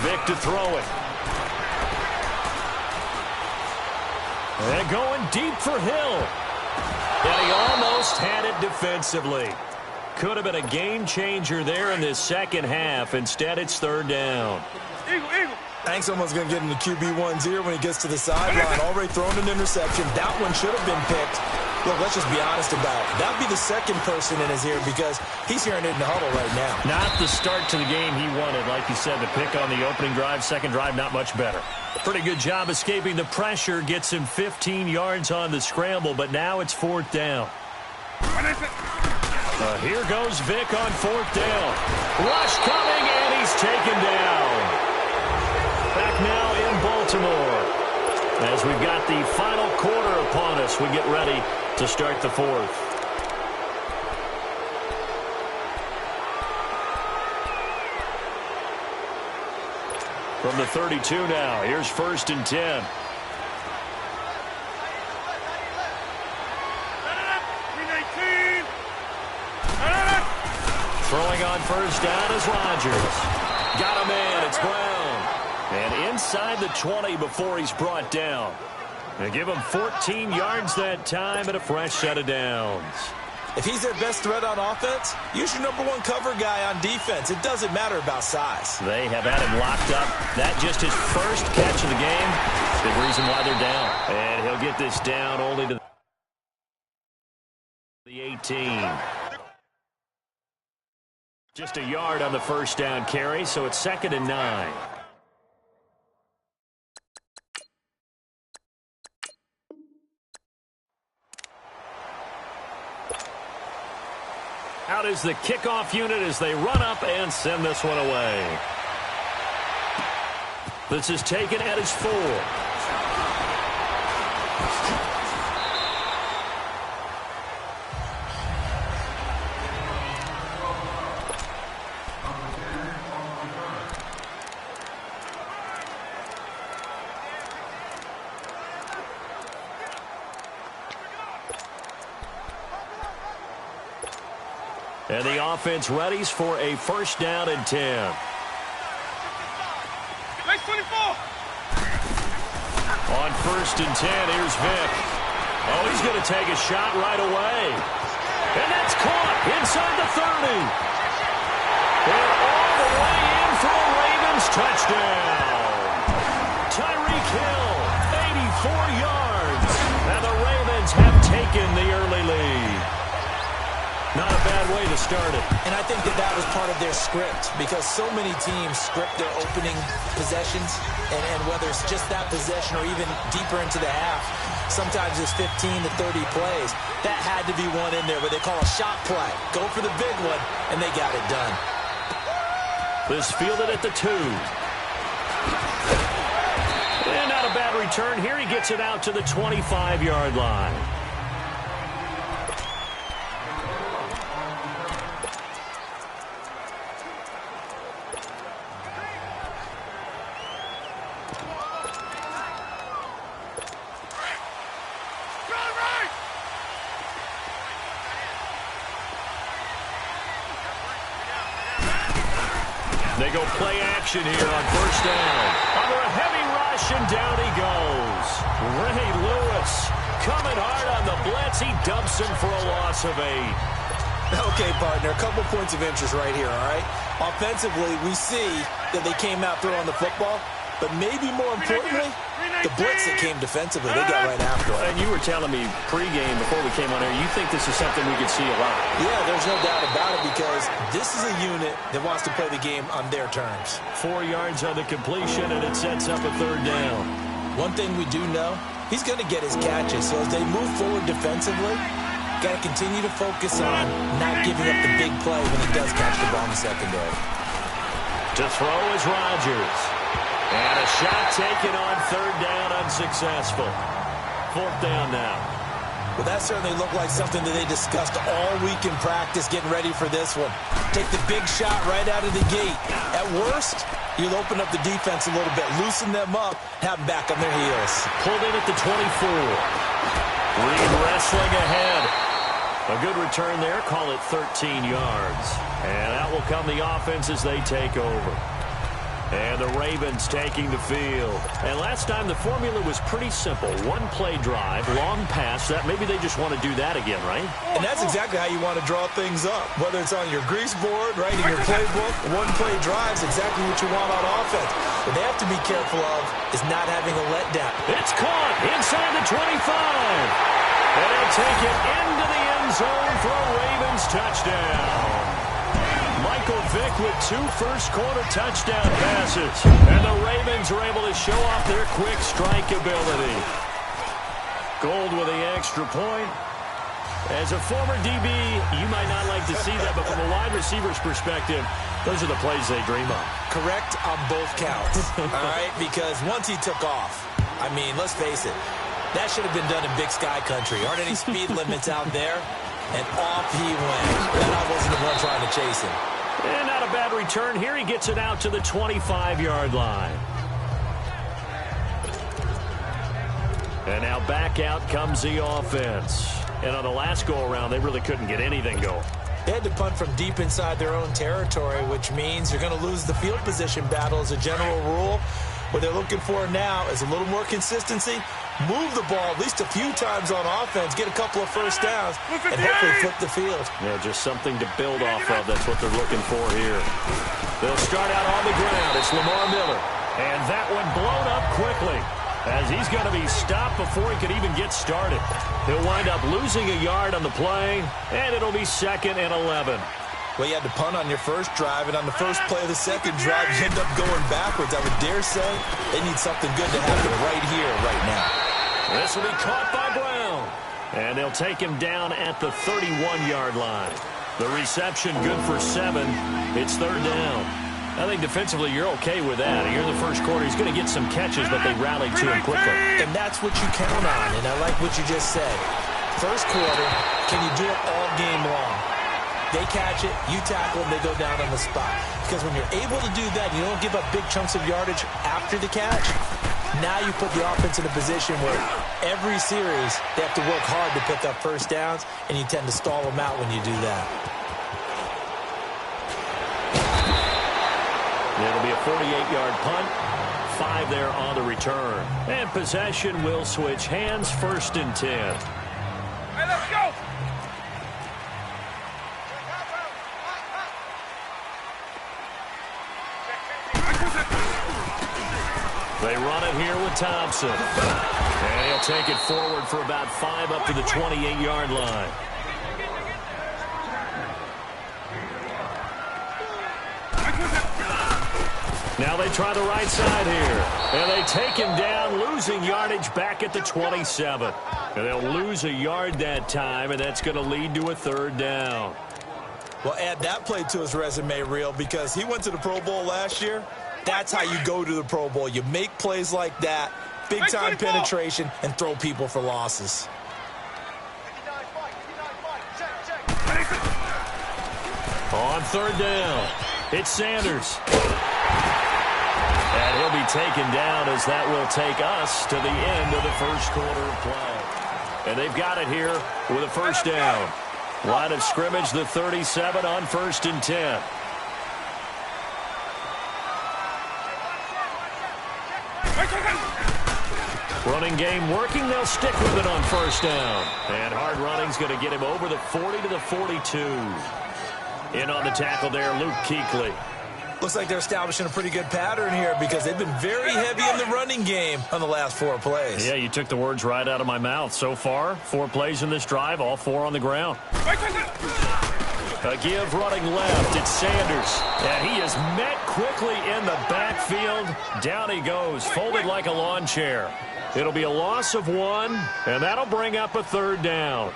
Vic to throw it. And going deep for Hill. And he almost had it defensively. Could have been a game changer there in this second half. Instead, it's third down. Eagle. Hank's almost going to get into QB1's ear when he gets to the sideline. Already thrown an interception. That one should have been picked. Look, let's just be honest about it. That would be the second person in his ear because he's hearing it in the huddle right now. Not the start to the game he wanted. Like you said, the pick on the opening drive, second drive, not much better. Pretty good job escaping the pressure. Gets him 15 yards on the scramble, but now it's fourth down. Here goes Vic on fourth down. Rush coming, and he's taken down. Back now in Baltimore. As we've got the final quarter upon us, we get ready to start the fourth. From the 32 now, here's first and 10. Throwing on first down is Rodgers. Got a man, it's Brown. And inside the 20 before he's brought down. They give him 14 yards that time and a fresh set of downs. If he's their best threat on offense, use your number one cover guy on defense. It doesn't matter about size. They have had him locked up. That just his first catch of the game. Big reason why they're down. And he'll get this down only to the 18. Just a yard on the first down carry, so it's second and 9. Out is the kickoff unit as they run up and send this one away. This is taken at his 4. And the offense readies for a first down and 10. Nice 24. On first and 10, here's Vic. Oh, he's going to take a shot right away. And that's caught inside the 30. And all the way in for a Ravens touchdown. Tyreek Hill, 84 yards. And the Ravens have taken the early lead. Not a bad way to start it. And I think that was part of their script because so many teams script their opening possessions, and whether it's just that possession or even deeper into the half, sometimes it's 15 to 30 plays. That had to be one in there where they call a shot play. Go for the big one, and they got it done. This fielded at the 2. And not a bad return here. He gets it out to the 25-yard line. They go play action here on first down. Under a heavy rush, and down he goes. Ray Lewis coming hard on the blitz. He dumps him for a loss of 8. Okay, partner, a couple points of interest right here, all right? Offensively, we see that they came out throwing the football, but maybe more importantly, the blitz that came defensively, they got right after it. And you were telling me pregame before we came on here, you think this is something we could see a lot? Yeah, there's no doubt about it because this is a unit that wants to play the game on their terms. 4 yards on the completion, and it sets up a third down. One thing we do know, he's going to get his catches. So as they move forward defensively, got to continue to focus on not giving up the big play when he does catch the ball in the secondary. To throw is Rodgers. And a shot taken on third down, unsuccessful. Fourth down now. Well, that certainly looked like something that they discussed all week in practice, getting ready for this one. Take the big shot right out of the gate. At worst, you'll open up the defense a little bit, loosen them up, have them back on their heels. Pulled in at the 24. Reed wrestling ahead. A good return there. Call it 13 yards. And out will come the offense as they take over. And the Ravens taking the field. And last time the formula was pretty simple. One play drive, long pass. That maybe they just want to do that again, right? And that's exactly how you want to draw things up. Whether it's on your grease board, right, in your playbook, one play drive is exactly what you want on offense. What they have to be careful of is not having a letdown. It's caught inside the 25. And they'll take it into the end zone for a Ravens touchdown. Michael Vick with 2 first-quarter touchdown passes. And the Ravens are able to show off their quick strike ability. Gold with the extra point. As a former DB, you might not like to see that, but from a wide receiver's perspective, those are the plays they dream of. Correct on both counts, all right? Because once he took off, I mean, let's face it, that should have been done in Big Sky Country. Aren't any speed limits out there? And off he went. And I wasn't the one trying to chase him. And not a bad return here. He gets it out to the 25-yard line. And now back out comes the offense. And on the last go-around, they really couldn't get anything going. They had to punt from deep inside their own territory, which means you're going to lose the field position battle as a general rule. What they're looking for now is a little more consistency. Move the ball at least a few times on offense, get a couple of first downs, and hopefully flip the field. Yeah, just something to build off of. That's what they're looking for here. They'll start out on the ground. It's Lamar Miller. And that one blown up quickly as he's going to be stopped before he could even get started. He'll wind up losing a yard on the play, and it'll be 2nd and 11. Well, you had to punt on your first drive, and on the first play of the second drive, you end up going backwards. I would dare say they need something good to happen right here, right now. This will be caught by Brown. And they'll take him down at the 31-yard line. The reception good for 7. It's third down. I think defensively you're okay with that. Here in the first quarter, he's going to get some catches, but they rallied to him quickly. And that's what you count on, and I like what you just said. First quarter, can you do it all game long? They catch it, you tackle them, they go down on the spot. Because when you're able to do that, you don't give up big chunks of yardage after the catch. Now you put the offense in a position where every series they have to work hard to pick up first downs, and you tend to stall them out when you do that. It'll be a 48-yard punt. 5 there on the return. And possession will switch hands, 1st and 10. Hey, let's go! They run it here with Thompson. And he'll take it forward for about 5 up to the 28-yard line. Now they try the right side here. And they take him down, losing yardage back at the 27. And they'll lose a yard that time, and that's going to lead to a third down. Well, add that play to his resume reel because he went to the Pro Bowl last year. That's how you go to the Pro Bowl. You make plays like that, big-time penetration, and throw people for losses. On third down, it's Sanders. And he'll be taken down as that will take us to the end of the first quarter of play. And they've got it here with a first down. Line of scrimmage, the 37 on 1st and 10. Running game working. They'll stick with it on first down. And hard running's going to get him over the 40 to the 42. In on the tackle there, Luke Kuechly. Looks like they're establishing a pretty good pattern here because they've been very heavy in the running game on the last 4 plays. Yeah, you took the words right out of my mouth. So far, 4 plays in this drive, all 4 on the ground. A give running left. It's Sanders. And he is met quickly in the backfield. Down he goes, folded like a lawn chair. It'll be a loss of 1, and that'll bring up a 3rd down.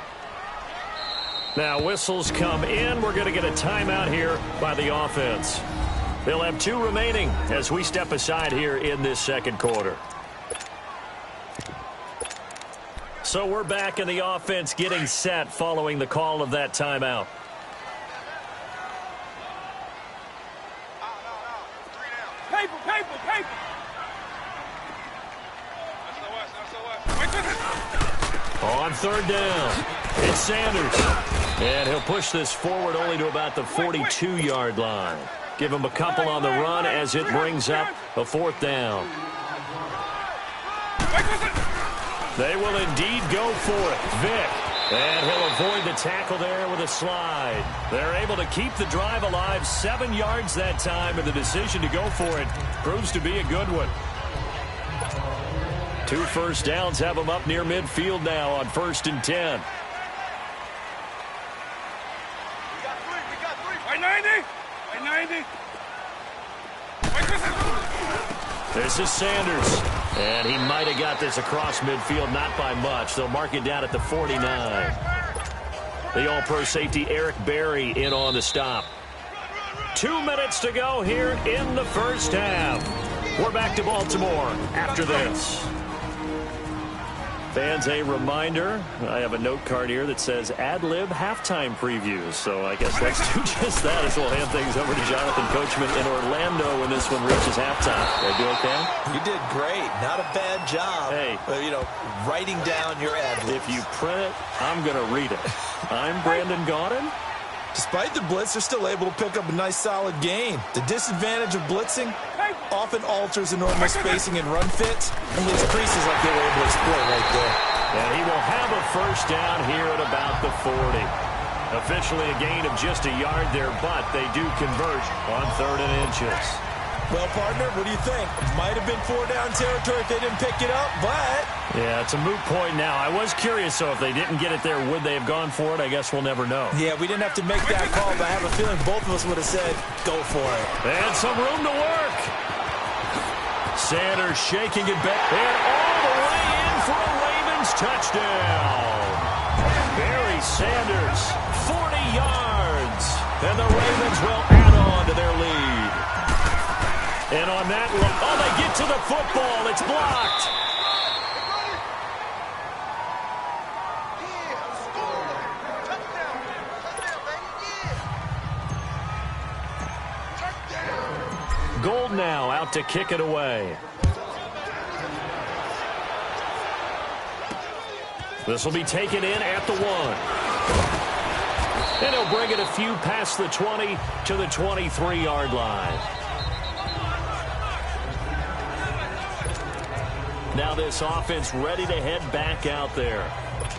Now, whistles come in. We're going to get a timeout here by the offense. They'll have 2 remaining as we step aside here in this second quarter. So we're back in the offense getting set following the call of that timeout. Paper. On 3rd down, it's Sanders. And he'll push this forward only to about the 42-yard line. Give him a couple on the run as it brings up a 4th down. They will indeed go for it. Vick. And he'll avoid the tackle there with a slide. They're able to keep the drive alive, 7 yards that time, and the decision to go for it proves to be a good one. 2 first downs have them up near midfield now on 1st and 10. We got 3. 90. This is Sanders. And he might have got this across midfield, not by much. They'll mark it down at the 49. The all-pro safety Eric Berry in on the stop. 2 minutes to go here in the first half. We're back to Baltimore after this. Fans, a reminder, I have a note card here that says ad-lib halftime previews. So I guess let's do just that as we'll hand things over to Jonathan Coachman in Orlando when this one reaches halftime. Did I do okay? You did great. Not a bad job. Hey. Writing down your ad-libs. If you print it, I'm going to read it. I'm Brandon Gaudin. Despite the blitz, they're still able to pick up a nice, solid gain. The disadvantage of blitzing often alters the normal spacing and run fits, and leaves creases like they were able to exploit right there. And he will have a first down here at about the 40. Officially a gain of just a yard there, but they do convert on 3rd and inches. Well, partner, what do you think? Might have been 4-down territory if they didn't pick it up, but... Yeah, it's a moot point now. I was curious, so if they didn't get it there, would they have gone for it? I guess we'll never know. Yeah, we didn't have to make that call, but I have a feeling both of us would have said, go for it. And some room to work. Sanders shaking it back, and all the way in for a Ravens touchdown. Barry Sanders, 40 yards, and the Ravens will add on to their lead. And on that one, they get to the football. It's blocked. Gold now out to kick it away. This will be taken in at the 1. And he'll bring it a few past the 20 to the 23-yard line. Now this offense ready to head back out there.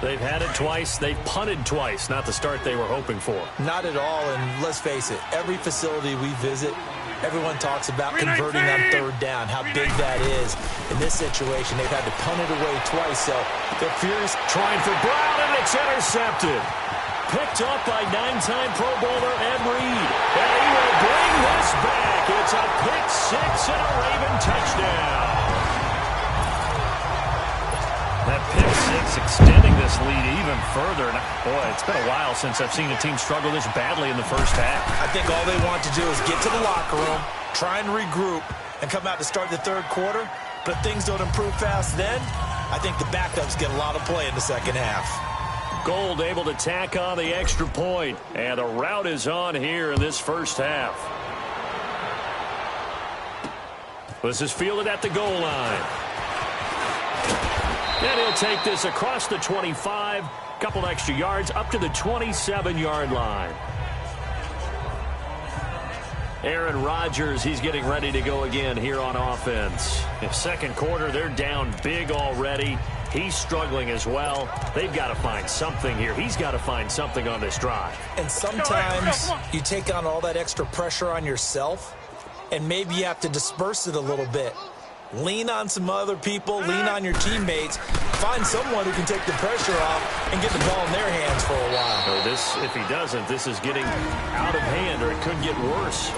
They've had it twice. They've punted twice. Not the start they were hoping for. Not at all, and let's face it, every facility we visit, everyone talks about converting on 3rd down, how big that is. In this situation, they've had to punt it away twice, so they're furious. Trying for Brown, and it's intercepted. Picked up by 9-time Pro Bowler Ed Reed. And he will bring this back. It's a pick 6 and a Raven touchdown. That pick 6 extending this lead even further. And boy, it's been a while since I've seen a team struggle this badly in the first half. I think all they want to do is get to the locker room, try and regroup, and come out to start the 3rd quarter. But if things don't improve fast then, I think the backups get a lot of play in the second half. Gold able to tack on the extra point. And the route is on here in this first half. This is fielded at the goal line. And he'll take this across the 25, couple extra yards, up to the 27-yard line. Aaron Rodgers, he's getting ready to go again here on offense. In second quarter, they're down big already. He's struggling as well. They've got to find something here. He's got to find something on this drive. And sometimes you take on all that extra pressure on yourself, and maybe you have to disperse it a little bit. Lean on some other people, lean on your teammates, find someone who can take the pressure off and get the ball in their hands for a while. If he doesn't, this is getting out of hand, or it could get worse.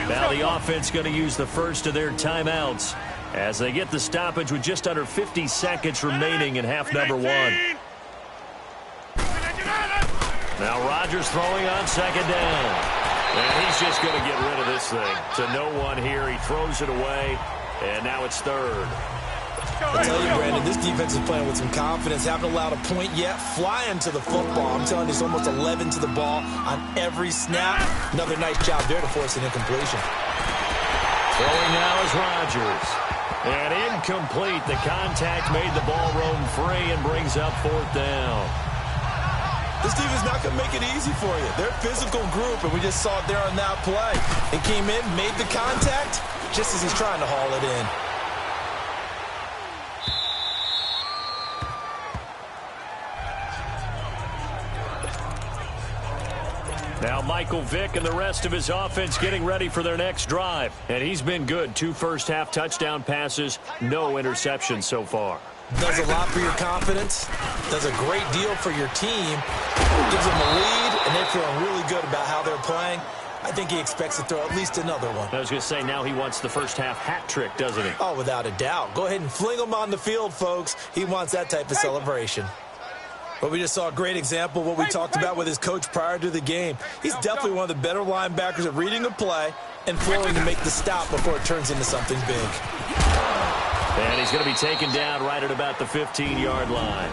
Now the offense going to use the first of their timeouts as they get the stoppage with just under 50 seconds remaining in half number one. Now Rodgers throwing on second down. And he's just going to get rid of this thing to no one here. He throws it away, and now it's third. I tell you, Brandon, this defense is playing with some confidence. Haven't allowed a point yet. Flying to the football. I'm telling you, it's almost 11 to the ball on every snap. Another nice job there to force an incompletion. Throwing now is Rodgers. And incomplete. The contact made the ball roam free and brings up fourth down. This team is not going to make it easy for you. They're a physical group, and we just saw it there on that play. They came in, made the contact, just as he's trying to haul it in. Now Michael Vick and the rest of his offense getting ready for their next drive. And he's been good. 2 first-half touchdown passes, no interceptions so far. Does a lot for your confidence, does a great deal for your team, gives them a lead, and they're feeling really good about how they're playing. I think he expects to throw at least another one. I was going to say, now he wants the first-half hat trick, doesn't he? Oh, without a doubt. Go ahead and fling him on the field, folks. He wants that type of celebration. But we just saw a great example of what we talked about with his coach prior to the game. He's definitely one of the better linebackers at reading a play and flowing to make the stop before it turns into something big. And he's going to be taken down right at about the 15-yard line.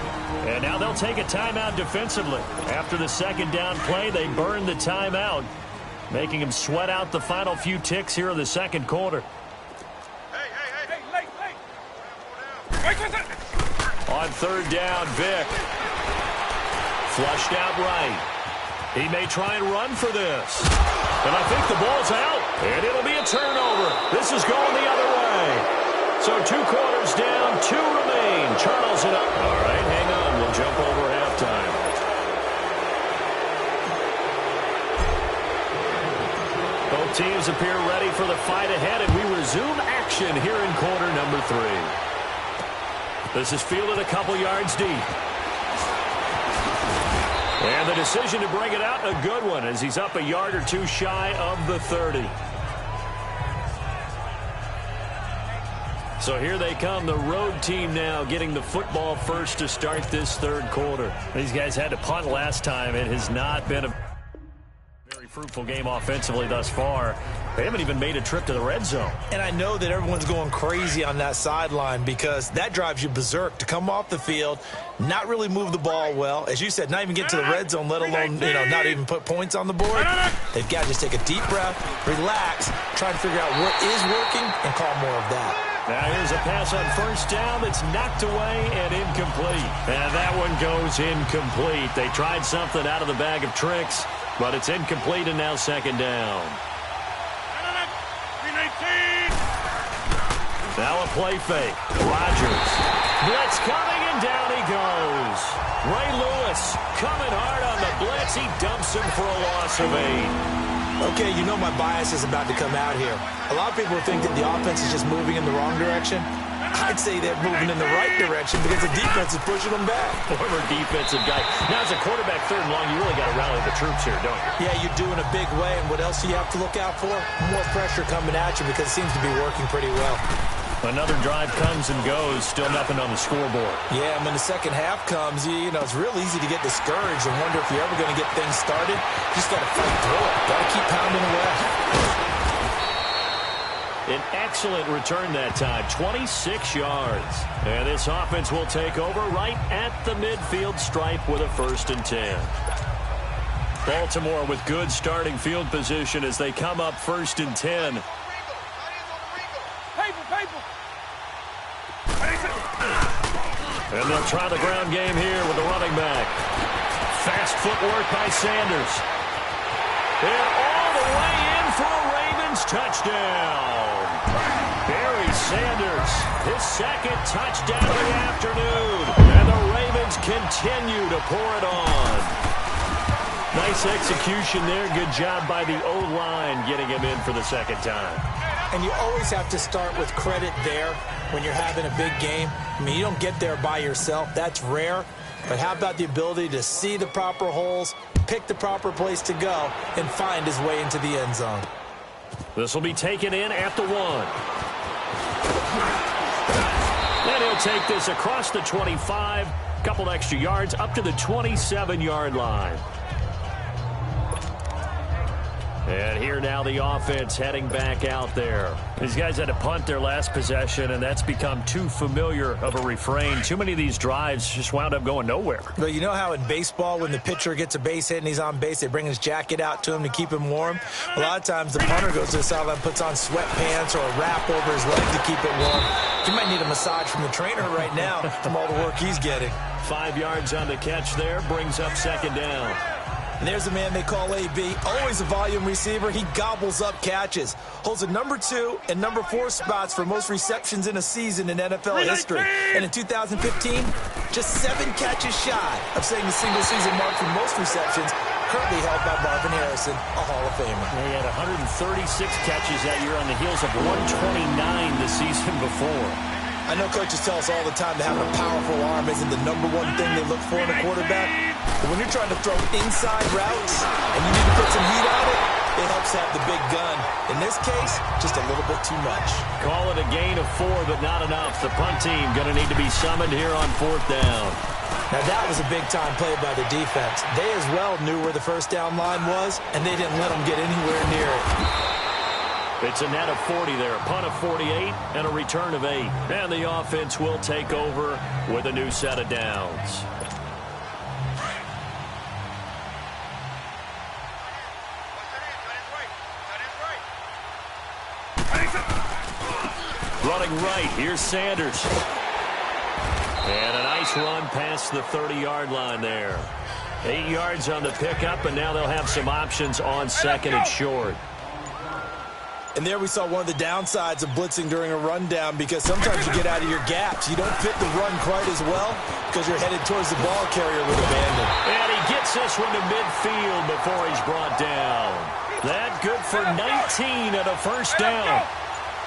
And now they'll take a timeout defensively. After the second down play, they burn the timeout, making him sweat out the final few ticks here in the second quarter. On third down, Vick. Flushed out right. He may try and run for this. And I think the ball's out. And it'll be a turnover. This is going the other way. So 2 quarters down, 2 remain. Charles it up. All right, hang on. We'll jump over halftime. Both teams appear ready for the fight ahead, and we resume action here in quarter number 3. This is fielded a couple yards deep. And the decision to bring it out, a good one, as he's up a yard or 2 shy of the 30. So here they come, the road team now getting the football first to start this third quarter. These guys had to punt last time. It has not been a very fruitful game offensively thus far. They haven't even made a trip to the red zone. And I know that everyone's going crazy on that sideline because that drives you berserk to come off the field, not really move the ball well. As you said, not even get to the red zone, let alone, not even put points on the board. They've got to just take a deep breath, relax, try to figure out what is working, and call more of that. Now here's a pass on first down that's knocked away and incomplete. And that one goes incomplete. They tried something out of the bag of tricks, but it's incomplete and now second down. Now a play fake. Rodgers. Blitz coming, and down he goes. Ray Lewis coming hard on the blitz. He dumps him for a loss of 8. Okay, you know my bias is about to come out here. A lot of people think that the offense is just moving in the wrong direction. I'd say they're moving in the right direction because the defense is pushing them back. Former defensive guy. Now, as a quarterback, third and long, you really got to rally the troops here, don't you? Yeah, you do in a big way. And what else do you have to look out for? More pressure coming at you because it seems to be working pretty well. Another drive comes and goes. Still nothing on the scoreboard. Yeah, and when the second half comes, it's real easy to get discouraged and wonder if you're ever going to get things started. You just got to fight through it. Got to keep pounding away. An excellent return that time, 26 yards. And this offense will take over right at the midfield stripe with a 1st and 10. Baltimore with good starting field position as they come up 1st and 10. And they'll try the ground game here with the running back. Fast footwork by Sanders. And all the way in for a Ravens touchdown. Barry Sanders, his second touchdown of the afternoon. And the Ravens continue to pour it on. Nice execution there. Good job by the O-line getting him in for the second time. And you always have to start with credit there when you're having a big game. I mean, you don't get there by yourself. That's rare. But how about the ability to see the proper holes, pick the proper place to go, and find his way into the end zone? This will be taken in at the 1. And he'll take this across the 25, couple extra yards up to the 27-yard line. And here now the offense heading back out there. These guys had to punt their last possession, and that's become too familiar of a refrain. Too many of these drives just wound up going nowhere. But you know how in baseball, when the pitcher gets a base hit and he's on base, they bring his jacket out to him to keep him warm? A lot of times the punter goes to the sideline, puts on sweatpants or a wrap over his leg to keep it warm. He might need a massage from the trainer right now from all the work he's getting. 5 yards on the catch there, brings up second down. And there's a man they call AB, always a volume receiver. He gobbles up catches, holds a number 2 and number 4 spots for most receptions in a season in NFL history. And in 2015, just 7 catches shy of setting the single-season mark for most receptions, currently held by Marvin Harrison, a Hall of Famer. He had 136 catches that year on the heels of 129 the season before. I know coaches tell us all the time that having a powerful arm isn't the number one thing they look for in a quarterback. But when you're trying to throw inside routes and you need to put some heat on it, it helps have the big gun. In this case, just a little bit too much. Call it a gain of 4, but not enough. The punt team going to need to be summoned here on 4th down. Now that was a big-time play by the defense. They as well knew where the first down line was, and they didn't let them get anywhere near it. It's a net of 40 there, a punt of 48, and a return of 8. And the offense will take over with a new set of downs. Running right, here's Sanders. And a nice run past the 30-yard line there. 8 yards on the pickup, and now they'll have some options on second and short. And there we saw one of the downsides of blitzing during a rundown, because sometimes you get out of your gaps. You don't fit the run quite as well because you're headed towards the ball carrier with abandon. And he gets this one to midfield before he's brought down. That good for 19 and a first down.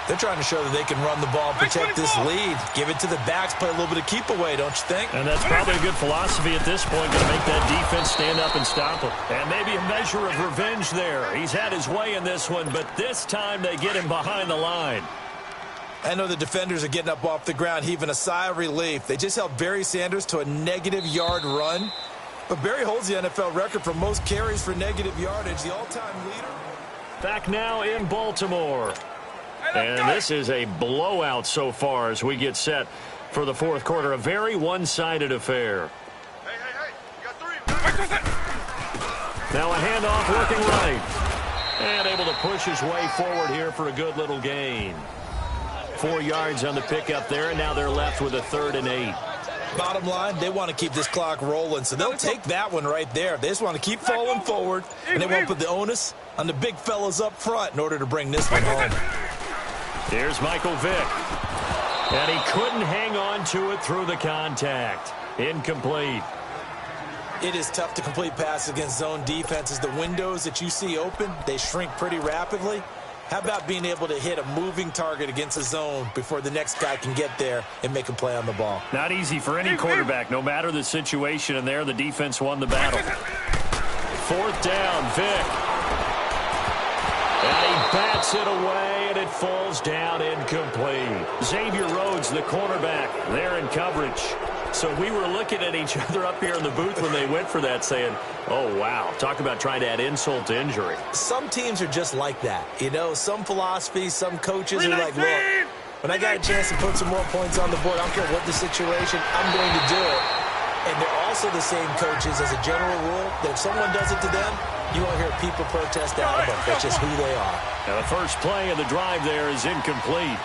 They're trying to show that they can run the ball, protect this lead, give it to the backs, play a little bit of keep away, don't you think? And that's probably a good philosophy at this point, going to make that defense stand up and stop him. And maybe a measure of revenge there. He's had his way in this one, but this time they get him behind the line. I know the defenders are getting up off the ground, heaving a sigh of relief. They just held Barry Sanders to a -yard run. But Barry holds the NFL record for most carries for negative yardage, the all-time leader. Back now in Baltimore. And this is a blowout so far as we get set for the 4th quarter. A very one-sided affair. Hey, you got 3. Now a handoff working right. And able to push his way forward here for a good little gain. 4 yards on the pickup there, and now they're left with a 3rd and 8. Bottom line, they want to keep this clock rolling, so they'll take that one right there. They just want to keep falling forward, and they won't put the onus on the big fellas up front in order to bring this one home. Here's Michael Vick. And he couldn't hang on to it through the contact. Incomplete. It is tough to complete passes against zone defenses. The windows that you see open, they shrink pretty rapidly. How about being able to hit a moving target against a zone before the next guy can get there and make a play on the ball? Not easy for any quarterback, no matter the situation. And there, the defense won the battle. 4th down, Vick. And he bats it away, and it falls down incomplete. Xavier Rhodes, the cornerback, there in coverage. So we were looking at each other up here in the booth when they went for that, saying, oh, wow, talk about trying to add insult to injury. Some teams are just like that. You know, some philosophies, some coaches are like, look, when I got a chance to put some more points on the board, I don't care what the situation, I'm going to do it. And they're also the same coaches as a general rule that if someone does it to them, you won't hear people protest out of them. That's just who they are. Now the first play of the drive there is incomplete.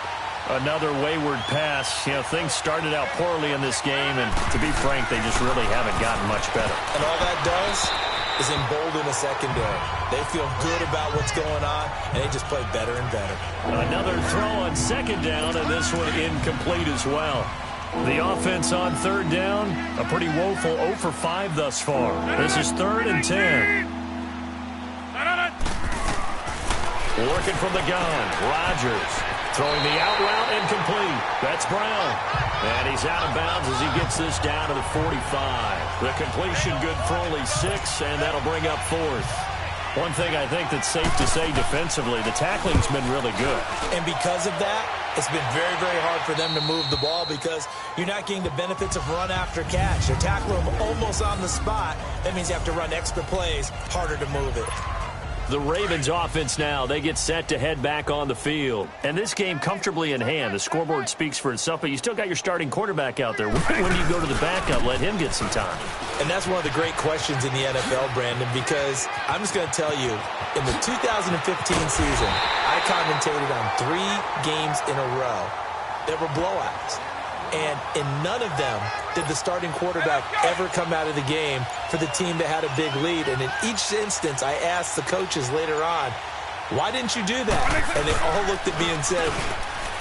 Another wayward pass. You know, things started out poorly in this game, and to be frank, they just really haven't gotten much better. And all that does is embolden a secondary. They feel good about what's going on, and they just play better and better. Another throw on 2nd down, and this one incomplete as well. The offense on 3rd down, a pretty woeful 0 for 5 thus far. This is 3rd and 10. Working from the gun. Rodgers throwing the out route incomplete. That's Brown. And he's out of bounds as he gets this down to the 45. The completion good for only 6, and that'll bring up 4th. One thing I think that's safe to say defensively, the tackling's been really good. And because of that, it's been very, very hard for them to move the ball because you're not getting the benefits of run after catch. They're tackling them almost on the spot. That means you have to run extra plays, harder to move it. The Ravens offense now, they get set to head back on the field. And this game comfortably in hand. The scoreboard speaks for itself, but you still got your starting quarterback out there. When do you go to the backup, let him get some time? And that's one of the great questions in the NFL, Brandon, because I'm just going to tell you, in the 2015 season, I commentated on 3 games in a row that were blowouts. And in none of them did the starting quarterback ever come out of the game for the team that had a big lead. And in each instance, I asked the coaches later on, why didn't you do that? And they all looked at me and said,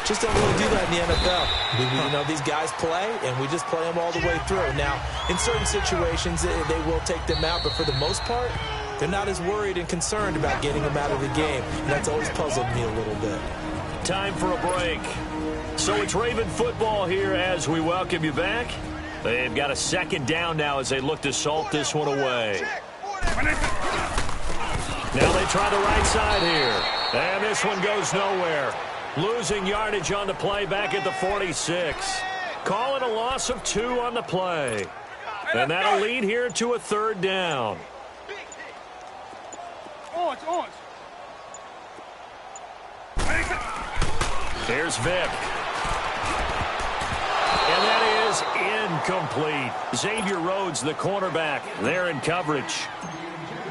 just don't really do that in the NFL. You know, these guys play, and we just play them all the way through. Now, in certain situations, they will take them out, but for the most part, they're not as worried and concerned about getting them out of the game. And that's always puzzled me a little bit. Time for a break. So it's Raven football here as we welcome you back. They've got a second down now as they look to salt this one away. Now they try the right side here. And this one goes nowhere. Losing yardage on the play back at the 46. Call it a loss of 2 on the play. And that'll lead here to a 3rd down. Here's Vick. And that is incomplete. Xavier Rhodes, the cornerback, there in coverage.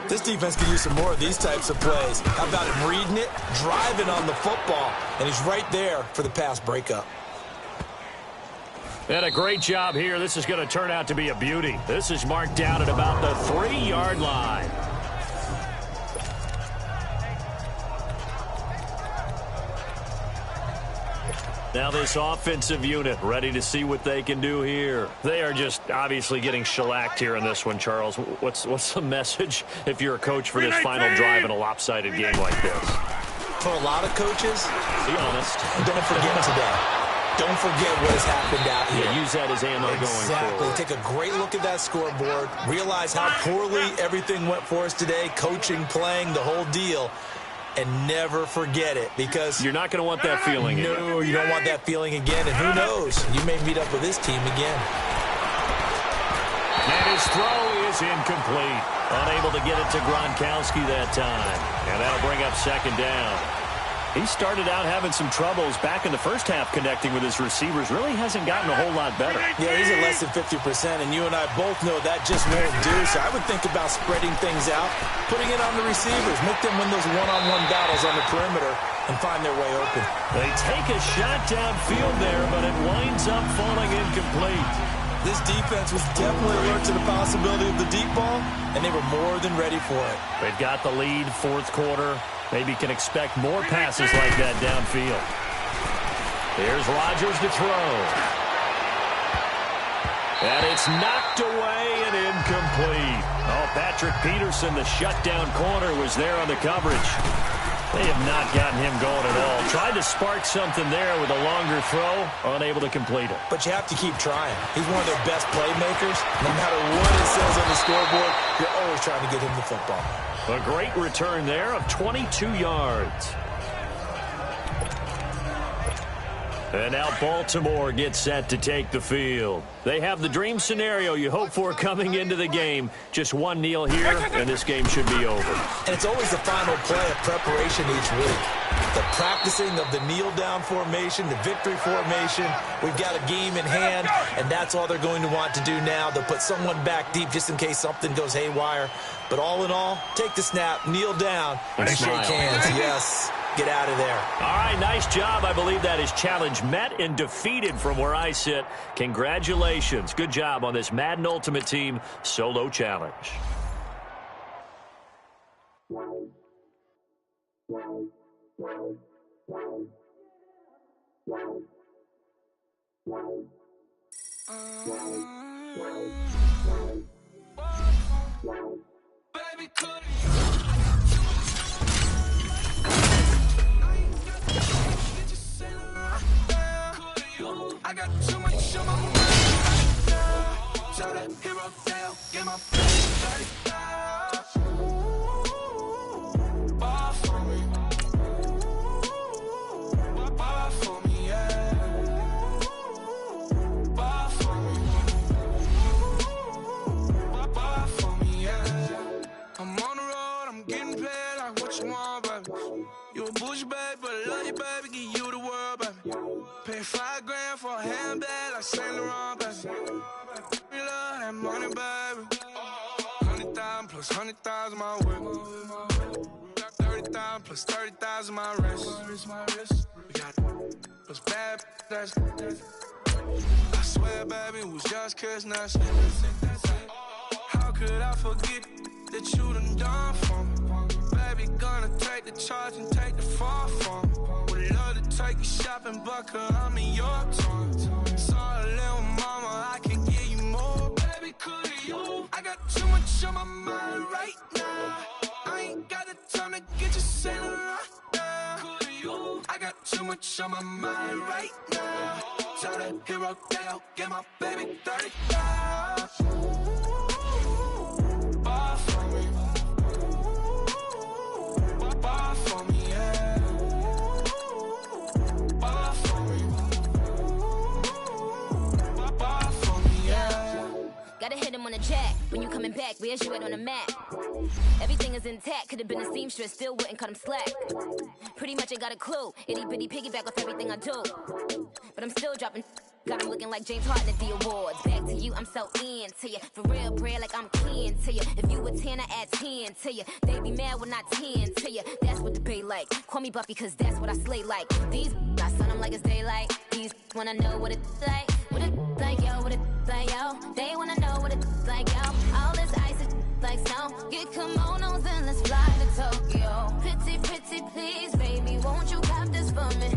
This defense could use some more of these types of plays. How about him reading it, driving on the football, and he's right there for the pass breakup. And a great job here. This is going to turn out to be a beauty. This is marked down at about the 3-yard line. Now this offensive unit ready to see what they can do here. They are just obviously getting shellacked here in this one, Charles. What's the message if you're a coach for this final drive in a lopsided game like this? For a lot of coaches, be honest, don't forget today. Don't forget what has happened out here. Yeah, use that as ammo going forward. Exactly. Take a great look at that scoreboard. Realize how poorly everything went for us today. Coaching, playing, the whole deal. And never forget it, because you're not going to want that feeling again. No, you don't want that feeling again. And who knows? You may meet up with this team again. And his throw is incomplete. Unable to get it to Gronkowski that time. And that'll bring up 2nd down. He started out having some troubles back in the first half connecting with his receivers. Really hasn't gotten a whole lot better. Yeah, he's at less than 50%, and you and I both know that just won't do. So I would think about spreading things out, putting it on the receivers, make them win those one-on-one battles on the perimeter, and find their way open. They take a shot downfield there, but it winds up falling incomplete. This defense was definitely alert to the possibility of the deep ball, and they were more than ready for it. They've got the lead, 4th quarter. Maybe can expect more passes like that downfield. Here's Rodgers to throw. And it's knocked away and incomplete. Oh, Patrick Peterson, the shutdown corner, was there on the coverage. They have not gotten him going at all. Tried to spark something there with a longer throw, unable to complete it. But you have to keep trying. He's one of their best playmakers. No matter what it says on the scoreboard, you're always trying to get him the football. A great return there of 22 yards. And now Baltimore gets set to take the field. They have the dream scenario you hope for coming into the game. Just one kneel here, and this game should be over. And it's always the final play of preparation each week. The practicing of the kneel-down formation, the victory formation. We've got a game in hand, and that's all they're going to want to do now. They'll put someone back deep just in case something goes haywire. But all in all, take the snap, kneel down, and shake hands. Yes. Get out of there. All right, nice job. I believe that is challenge met and defeated from where I sit. Congratulations. Good job on this Madden Ultimate Team solo challenge. Baby, could get my face dirty. Ball for me. Ball for me, yeah. Ball for me. Ball for me, yeah. I'm on the road, I'm getting paid like what you want, baby. You a bougie, baby, but I love you, baby. Give you the world, baby. Pay $5 for a handbag like Saint Laurent, baby. You love that money, baby. 100,000 plus 100,000 my whip. Got 30,000 plus 30,000 my wrist. We got plus bad, that's. I swear, baby, it was just kiss nuts. How could I forget that you done for me? Baby, gonna take the charge and take the fall from me. Would love to take you shopping, but I'm in your town. Sorry, little mama, I can give you more. Baby, could you? I got too much on my mind right now. I ain't got the time to get you sailing right now. Could you? I got too much on my mind right now. Tell the hero that I'll get my baby 30,000. Ball for me. Ball for me, yeah. Ball for me. Ball for me, yeah. Gotta hit him on the jack. When you coming back, where's you at on the map? Everything is intact. Could've been a seamstress, still wouldn't cut him slack. Pretty much ain't got a clue. Itty bitty piggyback off everything I do. But I'm still dropping. Got him looking like James Harden at the awards. Back to you, I'm so into you. For real, bread, like I'm keen to you. If you a 10, I add 10 to you. They be mad when I 10 to you. That's what the bay like. Call me Buffy, cause that's what I slay like. These I sun them like it's daylight. These wanna know what it's like. What it like, yo, what it like, yo. They wanna know what it's like, yo. All this ice is like snow. Get kimonos and let's fly to Tokyo. Pretty, pretty, please, baby, won't you cop this for me?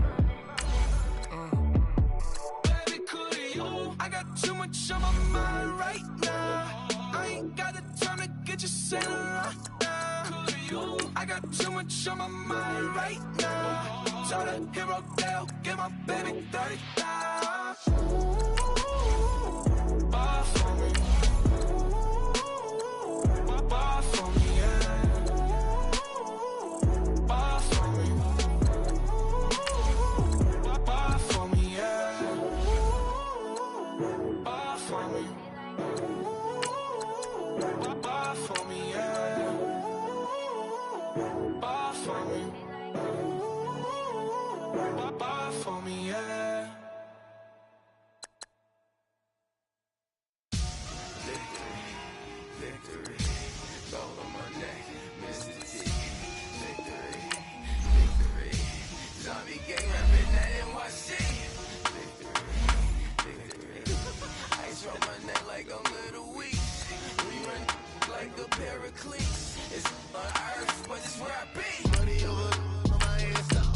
I got too much on my mind right now. I ain't got the time to get you sailing right now. I got too much on my mind right now. Tell the hero that I'll get my baby 30,000. Ball for me. Ball for me, yeah. Ball for me. Ball for me, yeah. Ball for me. Ball for me, yeah. Ball for me. Ball for me, yeah. Victory, gold on my neck, Mr. T. Victory, victory. Zombie gang rapping that NYC. Victory. Ice on my neck like I'm Little Weak. We run like a Pericles. It's on earth, but it's where I be. Money over on my hands down.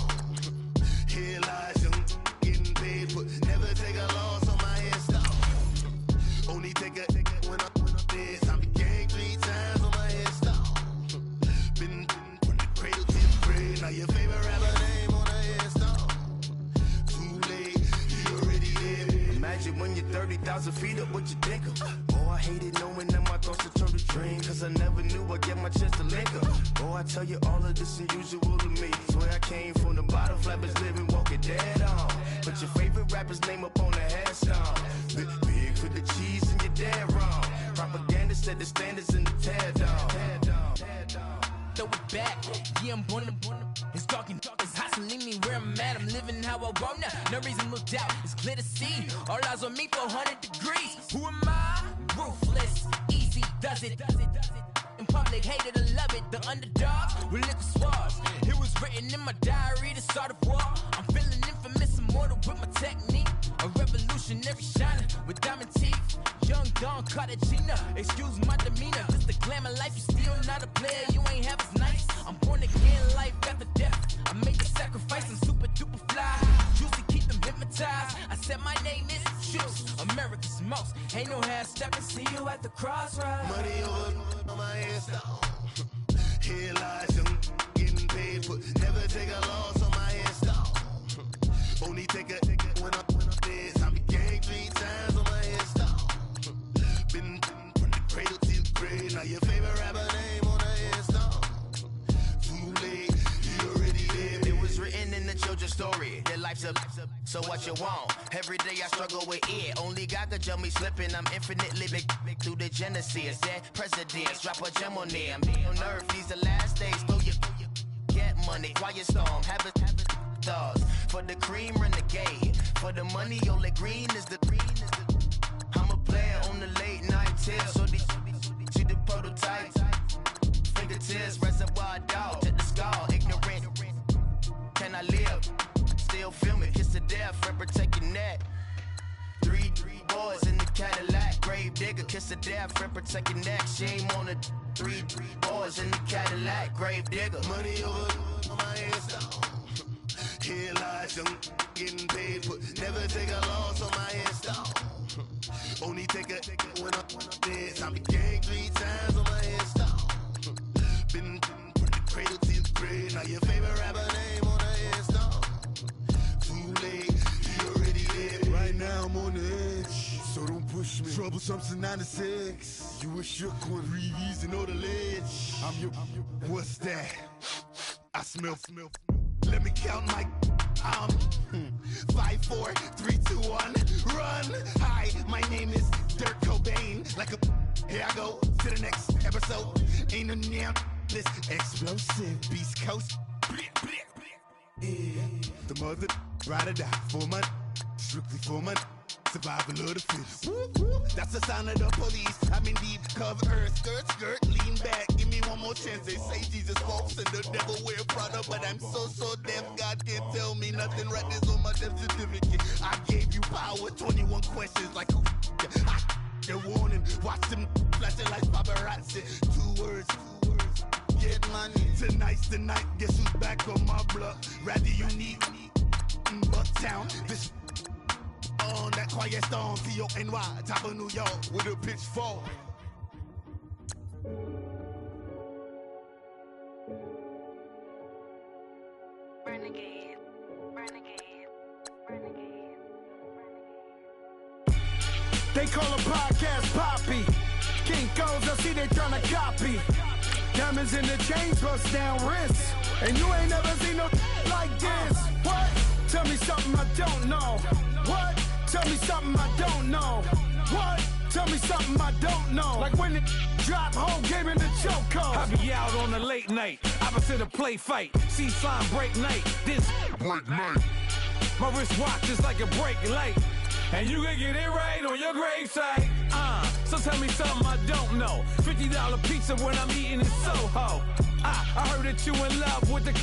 Here lies young, getting paid, but never take a loss on my hands down. Only take a when I'm dead. I be gang 3 times on my hands down. Been from the cradle to the grave. Now your favorite rapper name on the hands down. Too late, you already there. Imagine when you're 30,000 feet up, what you think of? Oh, I hated knowing that my thoughts would turn to dream. Cause I never knew I'd get my chance to link up. Oh, I tell you all of this unusual to me. Swear I came from the bottom, flappers living, walking dead on. Put your favorite rapper's name up on the headstone. Big for the cheese and you're dead wrong. Propaganda set the standards in the tear down. Throw it back, yeah, I'm born to. It's dark, it's hot, so leave me where I'm at. I'm living how I want now. No reason to look doubt, it's clear to see. All eyes on me, 400 degrees. Who am I? Ruthless, easy, does it. In public, hated or love it. The underdogs with liquor swabs. It was written in my diary to start a war. I'm feeling infamous, immortal with my technique. A revolutionary shining with diamond teeth. Young Don Cartagena, excuse my demeanor. Just the glamour life, you still not a player. You ain't half as nice. I'm born again, life after death. I made the sacrifice, I'm super duper fly. Juicy, keep them hypnotized. I said my name is Juice, America's most. Ain't no half stepping, see you at the crossroads. Money over on my hands down. Here lies young, getting paid, but never take a loss on my hands down. Only take a when I'm dead. I be gang 3 times on my hands down. Been from the cradle to So what you want? Every day I struggle with it. Only God could jump me slipping. I'm infinitely big through the Genesis. That presidents drop a gem on them. On earth, these the last days. Throw your get money. Quiet storm. Have it thoughts. For the cream, renegade. For the money, only green is the I'm a player on the late night tip. So these see the prototypes. Fingertips, reservoir dog. To the skull. Ignorant. Can I live? Still film it, kiss to death, and protect your neck. Three boys in the Cadillac, grave digger, kiss to death, and protect your neck. Shame on the three boys in the Cadillac, grave digger. Money over on my hands down. Here lies young, getting paid, but never take a loss on my hands down. Only take a when I'm dead. I be gang 3 times on my hands down. Been from the cradle to the grave. Now your favorite rapper name on the hands down. Right now I'm on the edge, so don't push me. Troublesome to 96. You a shook one, breeze and know the ledge. I'm your, what's that? I smell. Let me count my 5, 4, 3, 2, 1. Run. Hi, my name is Dirk Cobain. Like a here I go to the next episode. Ain't no damn this explosive Beast Coast. Yeah. The mother ride or die for my strictly for my survival of the fittest. That's the sign of the police. I'm in deep cover earth, skirt, lean back. Give me one more chance. They say Jesus walks and the devil wear Prada, but I'm so deaf. God can't tell me nothing. Right this on my death certificate. I gave you power. 21 questions like who? They're warning. Watch them flashing like paparazzi. 2 words. Get money. Tonight's the night. Guess who's back on my block? Rather unique. Bucktown. This on that quiet storm. T-O-N-Y. Top of New York with a pitchfork. Renegade. They call a podcast Poppy. Kinkos, I see they tryna copy. Diamonds in the chains, bust down wrists. And you ain't never seen no like this. What? Tell me something I don't know. What? Tell me something I don't know. What? Tell me something I don't know. Like when it drop, whole game in the chokehold. I be out on a late night, opposite a play fight. See sign break night, this break night. My wristwatch is like a break light. And you can get it right on your gravesite. So tell me something I don't know. $50 pizza when I'm eating in Soho. I heard that you in love with the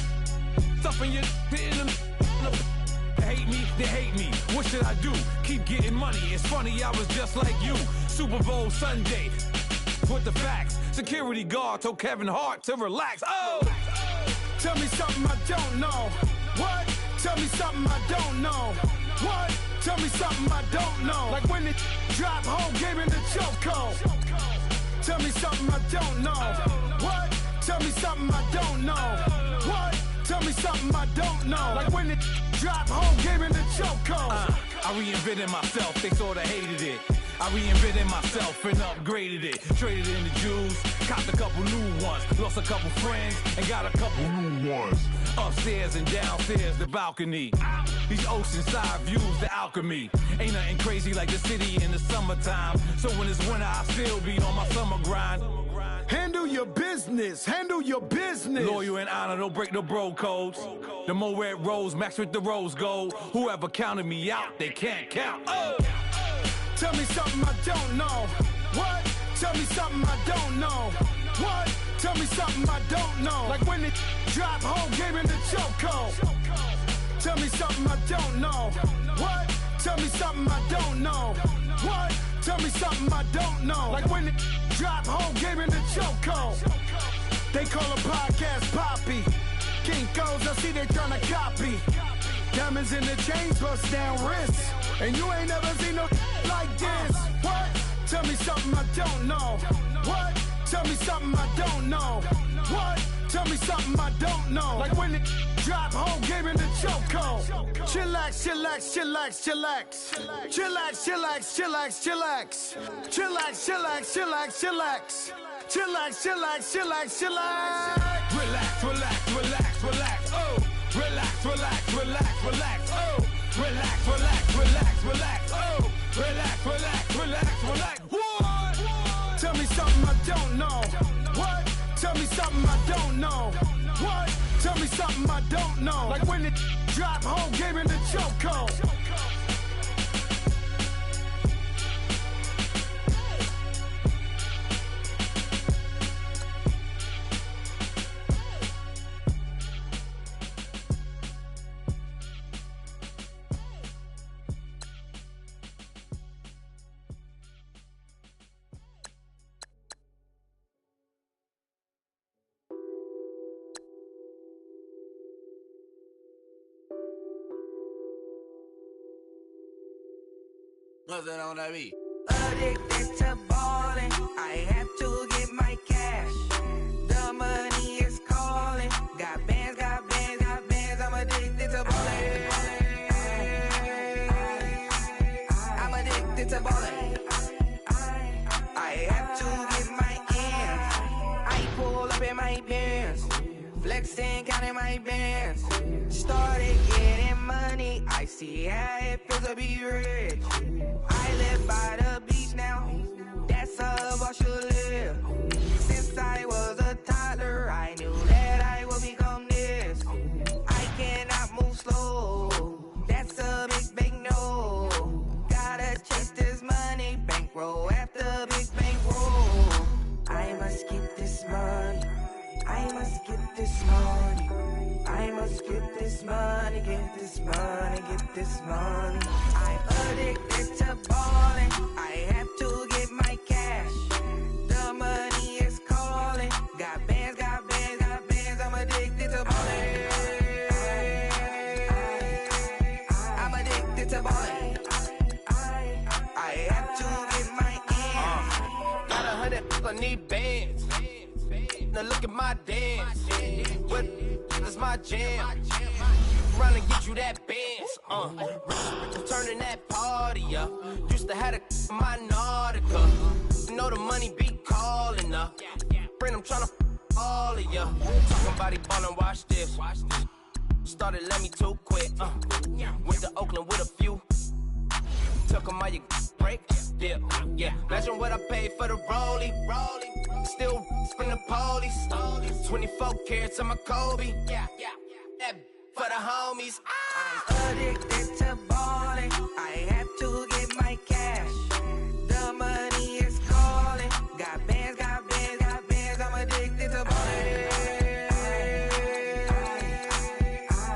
stuff in your hate me, they hate me. What should I do? Keep getting money. It's funny, I was just like you. Super Bowl Sunday. With the facts. Security guard told Kevin Hart to relax. Oh! Tell me something I don't know. What? Tell me something I don't know. What? Tell me something I don't know. Like when it drop, whole game in the chokehold. Tell me something I don't know. What? Tell me something I don't know. What? Tell me something I don't know. Like when it drop, whole game in the chokehold. I reinvented myself, they sorta hated it. I reinvented myself and upgraded it. Traded in the Jews, copped a couple new ones. Lost a couple friends and got a couple new ones. Upstairs and downstairs, the balcony. These oceanside views, the alchemy. Ain't nothing crazy like the city in the summertime. So when it's winter, I still be on my summer grind. Handle your business, handle your business. Loyal and honor, don't break the bro codes. The more red rose, match with the rose gold. Whoever counted me out, they can't count. Oh! Tell me something I don't know. What? Tell me something I don't know. What? Tell me something I don't know. Like when it drop, whole game in the chokehold. Tell me something I don't know. What? Tell me something I don't know. What? Tell me something I don't know. Like when it drop, whole game in the chokehold. They call a podcast Poppy. Kinkos, I see they tryna copy. Diamonds in the chains, bust down wrists. And you ain't never seen no like this. What? Tell me something I don't know. What? Tell me something I don't know. What? Tell me something I don't know. Like when it drop, whole game in the chokehold. Chillax, chillax, chillax, chillax. Chillax, chillax, chillax, chillax. Chillax, chillax, chillax, chillax. Chillax, chillax, chillax, chillax. Relax, relax, relax, relax. Oh, relax, relax, relax, relax. Oh, relax. relax. Oh, relax, relax, relax, relax. What? Tell me something I don't know. What? Tell me something I don't know. What? Tell me something I don't know. Like when it drop home, gave him the chokehold. Nothing on that beat. Addicted to ballin', I have to get my cash. The money is calling. Got bands, got bands, got bands. I'm addicted to ballin'. I'm addicted to ballin'. I have to get my ends. I pull up in my bands, flexing, counting my bands. Started getting money. I see how it feels to be rich. I live by the beach now, that's how I should live. Since I was a toddler, I knew that I would become this. I cannot move slow, that's a big no. Gotta chase this money, bankroll after big bankroll. I must get this money, I must get this money. I must get this money, get this money, get this money. I'm addicted to ballin', I have to get my cash. The money is calling. Got bands, got bands, got bands. I'm addicted to ballin'. I'm addicted to ballin'. I have to get my ends. Got 100, I need bands. Now look at my dance. What is my jam? Run and get you that bands. Turning that party up. Used to have a my Nautica. You know the money be calling up. Friend, I'm tryna all of ya. Talking about he ballin', watch this. Started let me too quick. Went to Oakland with a few. Took him all your break. Dip. Yeah. Imagine what I paid for the rollie. Still from the police. 24 carats on my Kobe. Yeah. That for the homies. I'm addicted to ballin'. I have to get my cash. The money is calling. Got bands, got bands, got bands. I'm addicted to ballin'.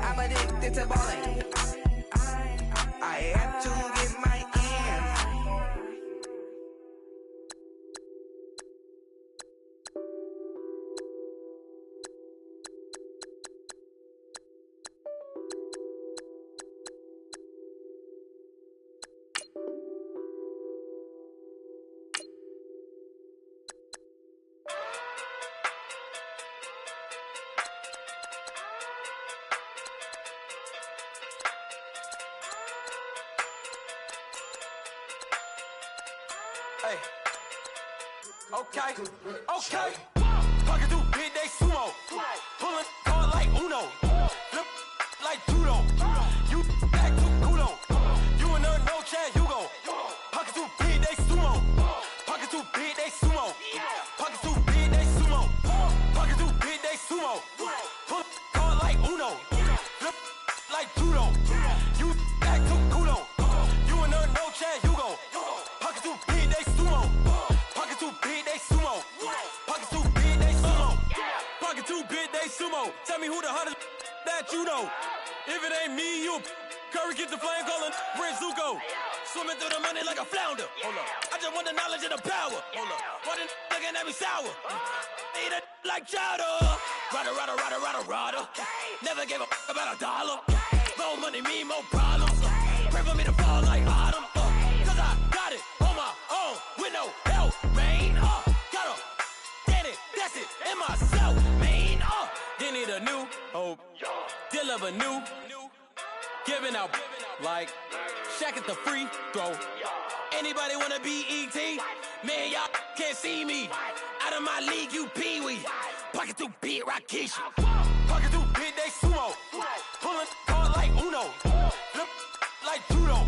I'm addicted to ballin'. I have to get my ends. Hey. Okay. Pocket through big day sumo. Pulling card like Uno. Flip like judo. You back to kudo. You and her no chance, you go. Pocket through big day sumo. Pocket through big day sumo. Pocket through big day sumo. Pocket through big day sumo. Pull card like Uno. Flip like judo. You back to kudo. You and her no chance, you go. Pocket through big day sumo. Pocket too big, they sumo. Pocket too big, they sumo. Pocket too big, they sumo. Tell me who the hottest that you know. If it ain't me, you Curry get the flame calling Prince Zuko. Swimming through the money like a flounder. Hold up. I just want the knowledge and the power. Hold up. Why the looking at me sour? Eat it like chowder. Rada. Never gave a about $1. More money, me, more problems. Pray for me to fall like autumn. Cause I got it on my own with no help, man. Gotta get it, that's it, and myself, man. They need a new hope, deliver new, giving out like Shaq at the free throw. Anybody wanna be ET? Man, y'all can't see me. Out of my league, you pee-wee. Pocket too big, Rakishi. Pocket too big, they sumo. Pulling card like Uno. Flip like judo.